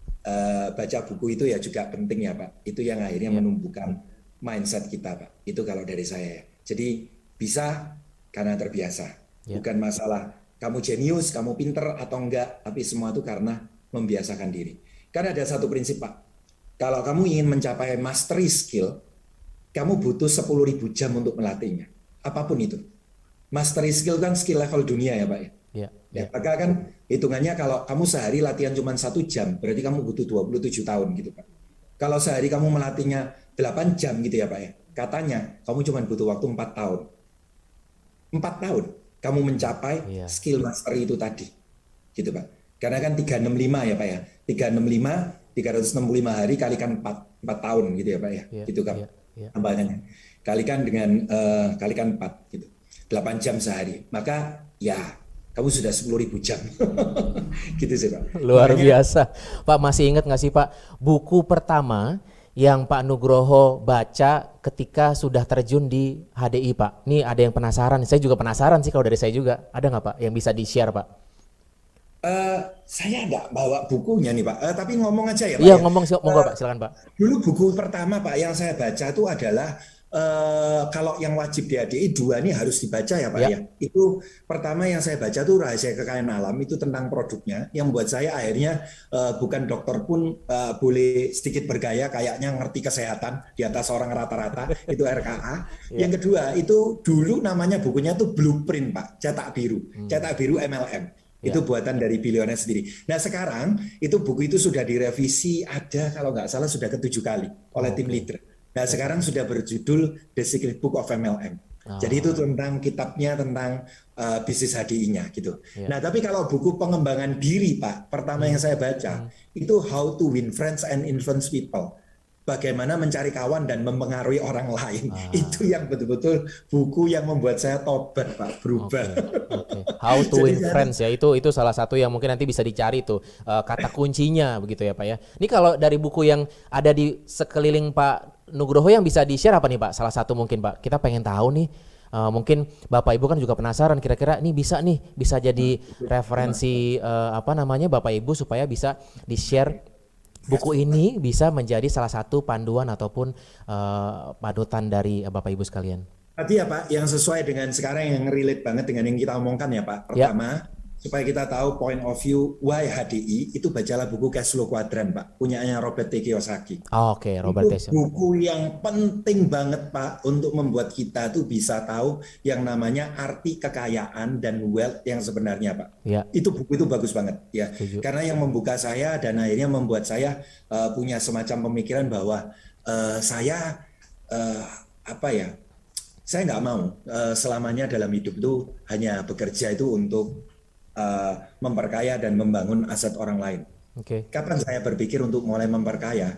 baca buku itu ya juga penting ya Pak. Itu yang akhirnya menumbuhkan mindset kita Pak. Itu kalau dari saya. Jadi bisa karena terbiasa. Bukan masalah kamu jenius, kamu pinter atau enggak, tapi semua itu karena membiasakan diri. Karena ada satu prinsip Pak. Kalau kamu ingin mencapai mastery skill, kamu butuh 10.000 jam untuk melatihnya. Apapun itu. Mastery skill kan skill level dunia ya Pak ya. Ya, maka kan hitungannya kalau kamu sehari latihan cuma 1 jam, berarti kamu butuh 27 tahun gitu Pak. Kalau sehari kamu melatihnya 8 jam gitu ya Pak ya, katanya kamu cuma butuh waktu 4 tahun. 4 tahun kamu mencapai skill mastery itu tadi. Gitu Pak. Karena kan 365 ya Pak ya. 365 365 hari kalikan 4 tahun gitu ya Pak ya. Iya, Gitu kan iya, iya. tambahannya. Kalikan 4 gitu. 8 jam sehari. Maka ya kamu sudah 10.000 jam. Gitu sih Pak. Luar Makanya biasa. Pak masih ingat nggak sih Pak buku pertama yang Pak Nugroho baca ketika sudah terjun di HDI Pak? Nih ada yang penasaran, saya juga penasaran sih kalau dari saya juga. Ada nggak Pak yang bisa di-share Pak? saya nggak bawa bukunya nih Pak, tapi ngomong aja ya Pak Iya ya. ngomong monggo Pak, silakan Pak. Dulu buku pertama Pak yang saya baca itu adalah kalau yang wajib di ADI 2 ini harus dibaca ya Pak Ya, ya. Itu pertama yang saya baca tuh Rahasia Kekayaan Alam, itu tentang produknya yang buat saya akhirnya bukan dokter pun boleh sedikit bergaya kayaknya ngerti kesehatan di atas orang rata-rata, itu RKA. ya. Yang kedua itu dulu namanya bukunya tuh Blueprint Pak, cetak biru MLM. Ya. Itu buatan dari billionaire sendiri. Nah sekarang itu buku itu sudah direvisi, ada kalau nggak salah sudah ke-7 kali oleh tim Oke. leader. Nah sekarang sudah berjudul The Secret Book of MLM. Jadi itu tentang kitabnya tentang bisnis HDI-nya gitu. Ya. Nah tapi kalau buku pengembangan diri Pak, pertama yang saya baca itu How to Win Friends and Influence People. Bagaimana mencari kawan dan mempengaruhi orang lain. Itu yang betul-betul buku yang membuat saya tobat Pak, berubah. Oke. How to Jadi win friends ya, itu salah satu yang mungkin nanti bisa dicari tuh kata kuncinya begitu ya Pak ya. Ini kalau dari buku yang ada di sekeliling Pak Nugroho yang bisa di-share apa nih Pak? Salah satu mungkin Pak, kita pengen tahu nih. Mungkin Bapak Ibu kan juga penasaran kira-kira ini bisa jadi referensi Bapak Ibu supaya bisa di-share buku ini bisa menjadi salah satu panduan ataupun panutan dari Bapak Ibu sekalian. Tadi ya Pak, yang sesuai dengan sekarang yang relate banget dengan yang kita omongkan ya Pak. Pertama, supaya kita tahu point of view why HDI, itu bacalah buku Cash Flow Quadrant Pak, punyanya Robert T. Kiyosaki. Oke, Robert Itu T. buku yang penting banget Pak untuk membuat kita tuh bisa tahu yang namanya arti kekayaan dan wealth yang sebenarnya Pak. Ya, Itu buku itu bagus banget ya. setuju. Karena yang membuka saya dan akhirnya membuat saya punya semacam pemikiran bahwa saya saya nggak mau selamanya dalam hidup itu hanya bekerja itu untuk memperkaya dan membangun aset orang lain. Oke. Kapan saya berpikir untuk mulai memperkaya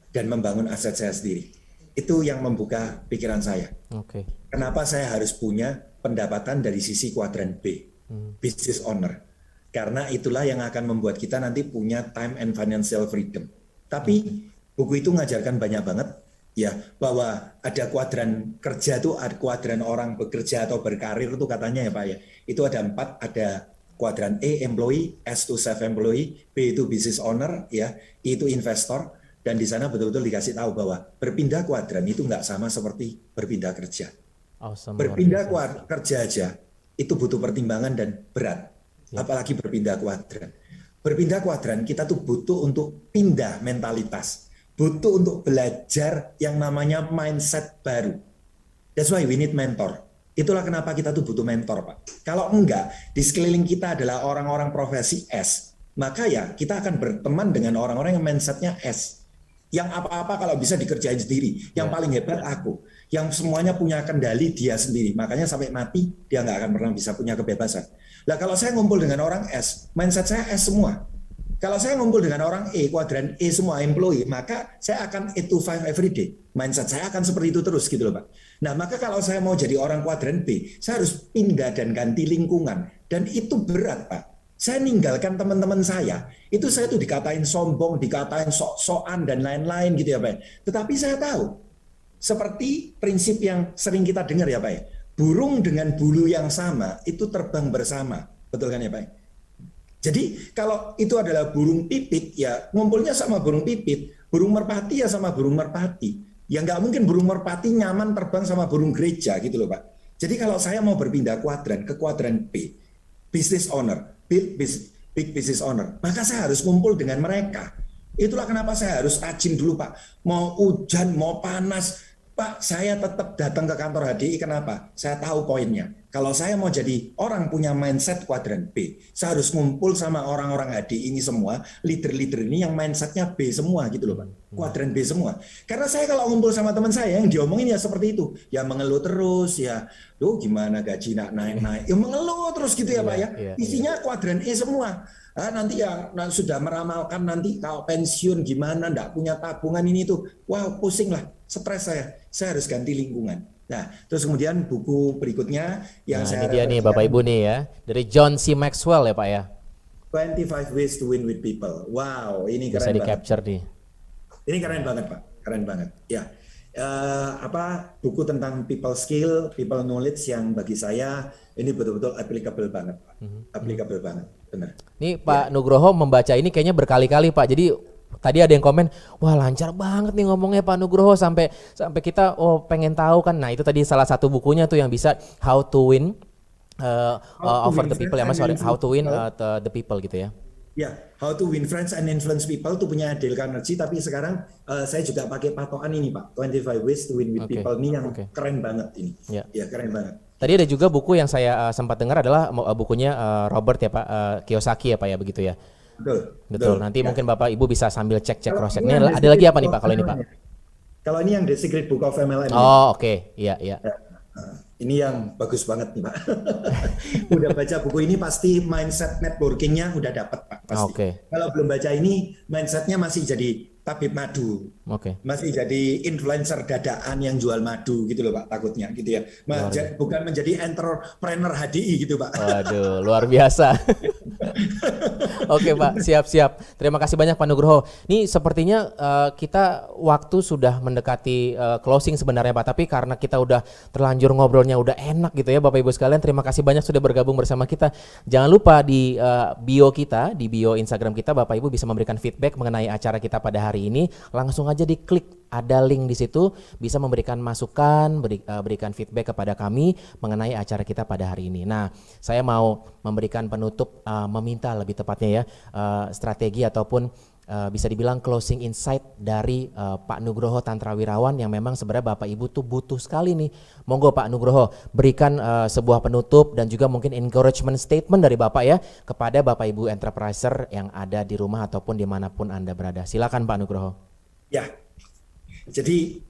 dan membangun aset saya sendiri? Itu yang membuka pikiran saya. Oke. Kenapa saya harus punya pendapatan dari sisi kuadran B, business owner? Karena itulah yang akan membuat kita nanti punya time and financial freedom. Tapi buku itu mengajarkan banyak banget ya bahwa ada kuadran kerja itu, ada kuadran orang bekerja atau berkarir itu katanya ya Pak ya. Itu ada 4, ada kuadran E employee, S itu self employee, B itu business owner ya, I itu investor, dan di sana betul-betul dikasih tahu bahwa berpindah kuadran itu nggak sama seperti berpindah kerja. Awesome, Berpindah kerja aja itu butuh pertimbangan dan berat, apalagi berpindah kuadran. Berpindah kuadran kita tuh butuh untuk pindah mentalitas, butuh untuk belajar yang namanya mindset baru. That's why we need mentor. Itulah kenapa kita tuh butuh mentor, Pak. Kalau enggak, di sekeliling kita adalah orang-orang profesi S, maka ya kita akan berteman dengan orang-orang yang mindsetnya S. Yang apa-apa kalau bisa dikerjain sendiri. Yang paling hebat aku. Yang semuanya punya kendali dia sendiri. Makanya sampai mati dia nggak akan pernah bisa punya kebebasan. Nah kalau saya ngumpul dengan orang S, mindset saya S semua. Kalau saya ngumpul dengan orang E, kuadran E semua employee, maka saya akan 8 to 5 every day. Mindset saya akan seperti itu terus gitu loh Pak. Nah maka kalau saya mau jadi orang kuadran B, saya harus pindah dan ganti lingkungan. Dan itu berat Pak. Saya ninggalkan teman-teman saya. Itu saya tuh dikatain sombong, dikatain sok-sokan dan lain-lain gitu ya Pak. Tetapi saya tahu, seperti prinsip yang sering kita dengar ya Pak ya. Burung dengan bulu yang sama, itu terbang bersama. Betul kan ya Pak? Jadi kalau itu adalah burung pipit, ya ngumpulnya sama burung pipit. Burung merpati ya sama burung merpati. Ya nggak mungkin burung merpati nyaman terbang sama burung gereja gitu loh Pak. Jadi kalau saya mau berpindah kuadran ke kuadran B, business owner, big business owner, maka saya harus ngumpul dengan mereka. Itulah kenapa saya harus rajin dulu Pak. Mau hujan, mau panas, Pak, saya tetap datang ke kantor HDI, kenapa? Saya tahu poinnya. Kalau saya mau jadi orang punya mindset kuadran B, saya harus ngumpul sama orang-orang HDI ini semua, leader-leader ini yang mindsetnya B semua gitu loh Pak. Kuadran B semua. Karena saya kalau ngumpul sama teman saya yang diomongin ya seperti itu. Ya mengeluh terus, ya loh gimana gaji naik-naik. Ya mengeluh terus gitu ya Pak ya. Isinya kuadran E semua. Nanti ya sudah meramalkan nanti kalau pensiun gimana, enggak punya tabungan ini tuh. Wow, pusing lah, stres saya harus ganti lingkungan. Nah, terus kemudian buku berikutnya yang saya ini dia nih Bapak Ibu nih ya, dari John C. Maxwell ya Pak ya. 25 Ways to Win with People. Wow, ini keren banget. Bisa di-capture nih. Ini keren banget Pak, keren banget. Ya, buku tentang people skill, people knowledge yang bagi saya ini betul-betul applicable banget Pak. Applicable banget, benar. Nih Pak Nugroho membaca ini kayaknya berkali-kali Pak. Jadi tadi ada yang komen, wah lancar banget nih ngomongnya Pak Nugroho sampai kita pengen tahu kan. Nah itu tadi salah satu bukunya tuh yang bisa How to Win over the people ya Mas, How to Win the people gitu ya. Ya, How to Win Friends and Influence People itu punya Dale Carnegie, tapi sekarang saya juga pakai patokan ini Pak, 25 Ways to Win with People ini yang keren banget ini. Ya keren banget. Tadi ada juga buku yang saya sempat dengar adalah bukunya Robert ya Pak, Kiyosaki ya Pak ya begitu ya. Betul. Nanti mungkin Bapak Ibu bisa sambil cek cross check. Ini ada lagi apa nih Pak kalau ini Pak? Kalau ini yang The Secret Book of MLM. Oh oke. Iya. Ini yang bagus banget nih Pak. Udah baca buku ini pasti mindset networkingnya udah dapat Pak pasti. Kalau belum baca ini mindsetnya masih jadi tabib madu, masih jadi influencer dadaan yang jual madu gitu loh Pak, takutnya gitu ya. Bukan menjadi entrepreneur HDI gitu Pak. Waduh, luar biasa. Oke Pak, siap. Terima kasih banyak Pak Nugroho. Nih sepertinya kita waktu sudah mendekati closing sebenarnya Pak, tapi karena kita udah terlanjur ngobrolnya udah enak gitu ya Bapak Ibu sekalian, terima kasih banyak sudah bergabung bersama kita. Jangan lupa di bio kita, di bio Instagram kita Bapak Ibu bisa memberikan feedback mengenai acara kita pada hari ini, langsung aja diklik, ada link di situ, bisa memberikan masukan, berikan feedback kepada kami mengenai acara kita pada hari ini. Nah, saya mau memberikan penutup, meminta lebih tepatnya ya, strategi ataupun bisa dibilang closing insight dari Pak Nugroho Tantrawirawan yang memang sebenarnya Bapak Ibu tuh butuh sekali nih. Monggo Pak Nugroho berikan sebuah penutup dan juga mungkin encouragement statement dari Bapak ya kepada Bapak Ibu entrepreneur yang ada di rumah ataupun dimanapun Anda berada. Silakan Pak Nugroho. Ya, jadi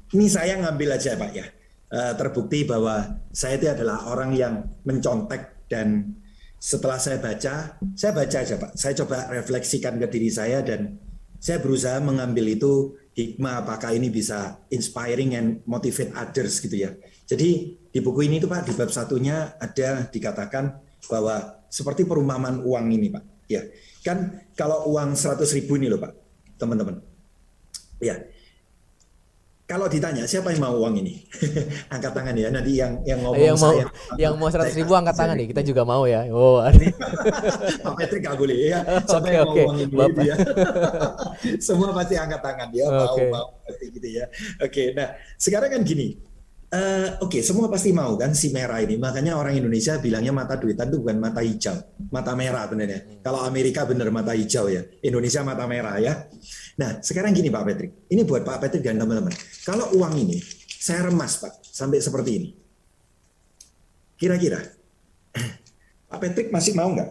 ini saya ngambil aja Pak ya. Terbukti bahwa saya itu adalah orang yang mencontek, dan setelah saya baca aja Pak. Saya coba refleksikan ke diri saya dan saya berusaha mengambil itu hikmah, apakah ini bisa inspiring and motivate others gitu ya. Jadi di buku ini tuh Pak, di bab satunya ada dikatakan bahwa seperti perumpamaan uang ini Pak. Ya, kan kalau uang 100.000 ini loh Pak, teman-teman. Ya, kalau ditanya siapa yang mau uang ini, angkat tangan ya. Nanti yang ngomong yang mau 100.000 angkat tangan nih. Kita juga mau ya. Oh, Pak Patrick nggak boleh ya. Siapa yang mau uang ini? Ya. Semua pasti angkat tangan ya. Mau pasti gitu ya. Nah sekarang kan gini. Semua pasti mau kan si merah ini. Makanya orang Indonesia bilangnya mata duitan itu bukan mata hijau, mata merah benernya. Kalau Amerika bener mata hijau ya, Indonesia mata merah ya. Nah sekarang gini Pak Patrick, ini buat Pak Patrick dan teman-teman. Kalau uang ini saya remas Pak sampai seperti ini, kira-kira Pak Patrick masih mau nggak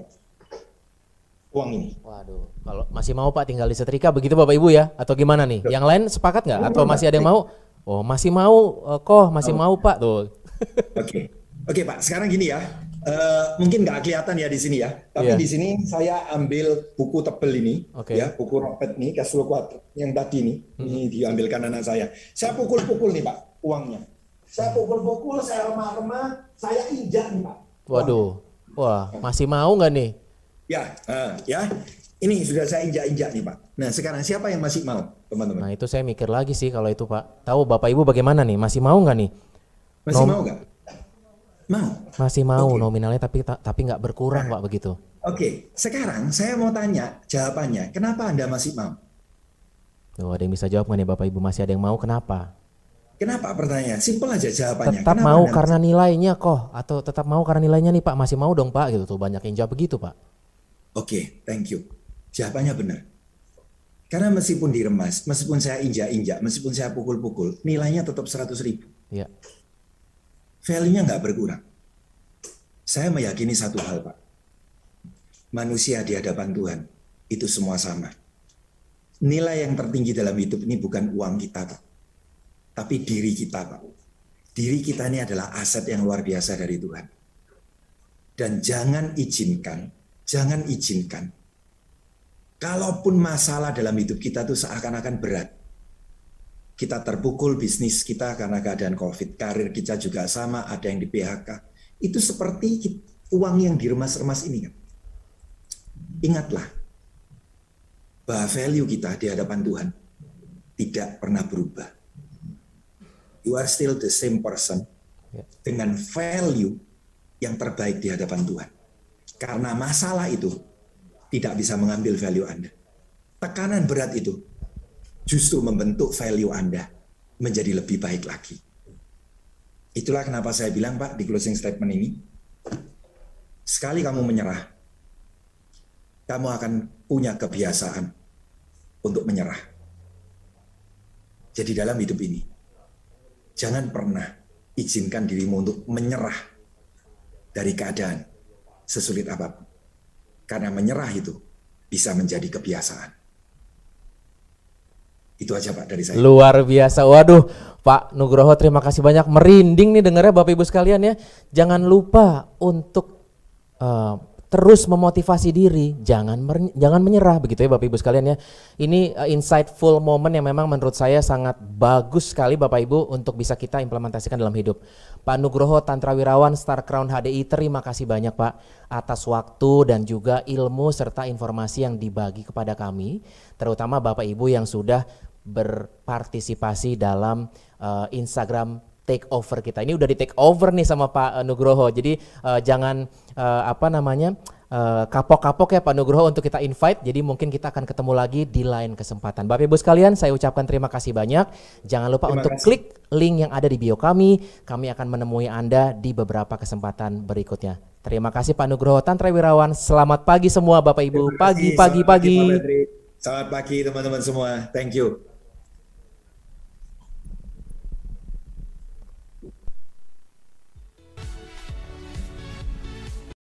uang ini? Waduh, kalau masih mau Pak tinggal disetrika begitu Bapak Ibu ya, atau gimana nih? Yang lain sepakat nggak? Atau masih ada yang mau? Oh masih mau, masih mau Pak tuh. Oke Pak, sekarang gini ya, mungkin nggak kelihatan ya di sini ya, tapi di sini saya ambil buku tebel ini, ya buku Robert nih, Cash Flow Quadrant yang tadi nih, ini diambilkan anak saya. Saya pukul-pukul nih Pak uangnya, saya pukul-pukul, saya remah-remah, saya injak nih Pak. Waduh, wah masih mau nggak nih? Ya, ini sudah saya injak-injak nih Pak. Nah sekarang siapa yang masih mau teman-teman? Nah itu saya mikir lagi sih kalau itu Pak. Tahu Bapak Ibu bagaimana nih? Masih mau nggak nih? Masih mau nggak? Mau. Masih mau nominalnya tapi nggak berkurang Pak begitu. Sekarang saya mau tanya jawabannya. Kenapa Anda masih mau? Tuh ada yang bisa jawab nggak nih Bapak Ibu? Masih ada yang mau kenapa? Kenapa pertanyaan? Simpel aja jawabannya. Tetap mau karena nilainya kok, atau tetap mau karena nilainya nih Pak? Masih mau dong Pak gitu tuh, banyak yang jawab begitu Pak. Thank you. Jawabannya benar. Karena meskipun diremas, meskipun saya injak-injak, meskipun saya pukul-pukul, nilainya tetap 100.000. Ya. Value-nya nggak berkurang. Saya meyakini satu hal, Pak. Manusia di hadapan Tuhan, itu semua sama. Nilai yang tertinggi dalam hidup ini bukan uang kita, Pak. Tapi diri kita, Pak. Diri kita ini adalah aset yang luar biasa dari Tuhan. Dan jangan izinkan, kalaupun masalah dalam hidup kita tuh seakan-akan berat. Kita terpukul bisnis kita karena keadaan COVID, karir kita juga sama, ada yang di PHK. Itu seperti uang yang diremas-remas ini kan. Ingatlah bahwa value kita di hadapan Tuhan tidak pernah berubah. You are still the same person dengan value yang terbaik di hadapan Tuhan. Karena masalah itu tidak bisa mengambil value Anda. Tekanan berat itu justru membentuk value Anda menjadi lebih baik lagi. Itulah kenapa saya bilang, Pak, di closing statement ini, sekali kamu menyerah, kamu akan punya kebiasaan untuk menyerah. Jadi dalam hidup ini, jangan pernah izinkan dirimu untuk menyerah dari keadaan sesulit apapun. Karena menyerah itu bisa menjadi kebiasaan. Itu aja, Pak, dari saya. Luar biasa. Waduh, Pak Nugroho, terima kasih banyak. Merinding nih dengarnya Bapak Ibu sekalian ya. Jangan lupa untuk terus memotivasi diri, jangan menyerah, begitu ya Bapak Ibu sekalian ya. Ini insightful moment yang memang menurut saya sangat bagus sekali Bapak Ibu untuk bisa kita implementasikan dalam hidup. Pak Nugroho Tantrawirawan Star Crown HDI, terima kasih banyak Pak atas waktu dan juga ilmu serta informasi yang dibagi kepada kami, terutama Bapak Ibu yang sudah berpartisipasi dalam Instagram take over kita. Ini udah di take over nih sama Pak Nugroho. Jadi jangan kapok-kapok ya Pak Nugroho untuk kita invite. Jadi mungkin kita akan ketemu lagi di lain kesempatan. Bapak Ibu sekalian, saya ucapkan terima kasih banyak. Jangan lupa untuk klik link yang ada di bio kami. Kami akan menemui Anda di beberapa kesempatan berikutnya. Terima kasih Pak Nugroho Tantrawirawan. Selamat pagi semua Bapak Ibu. Pagi. Selamat pagi teman-teman semua. Thank you.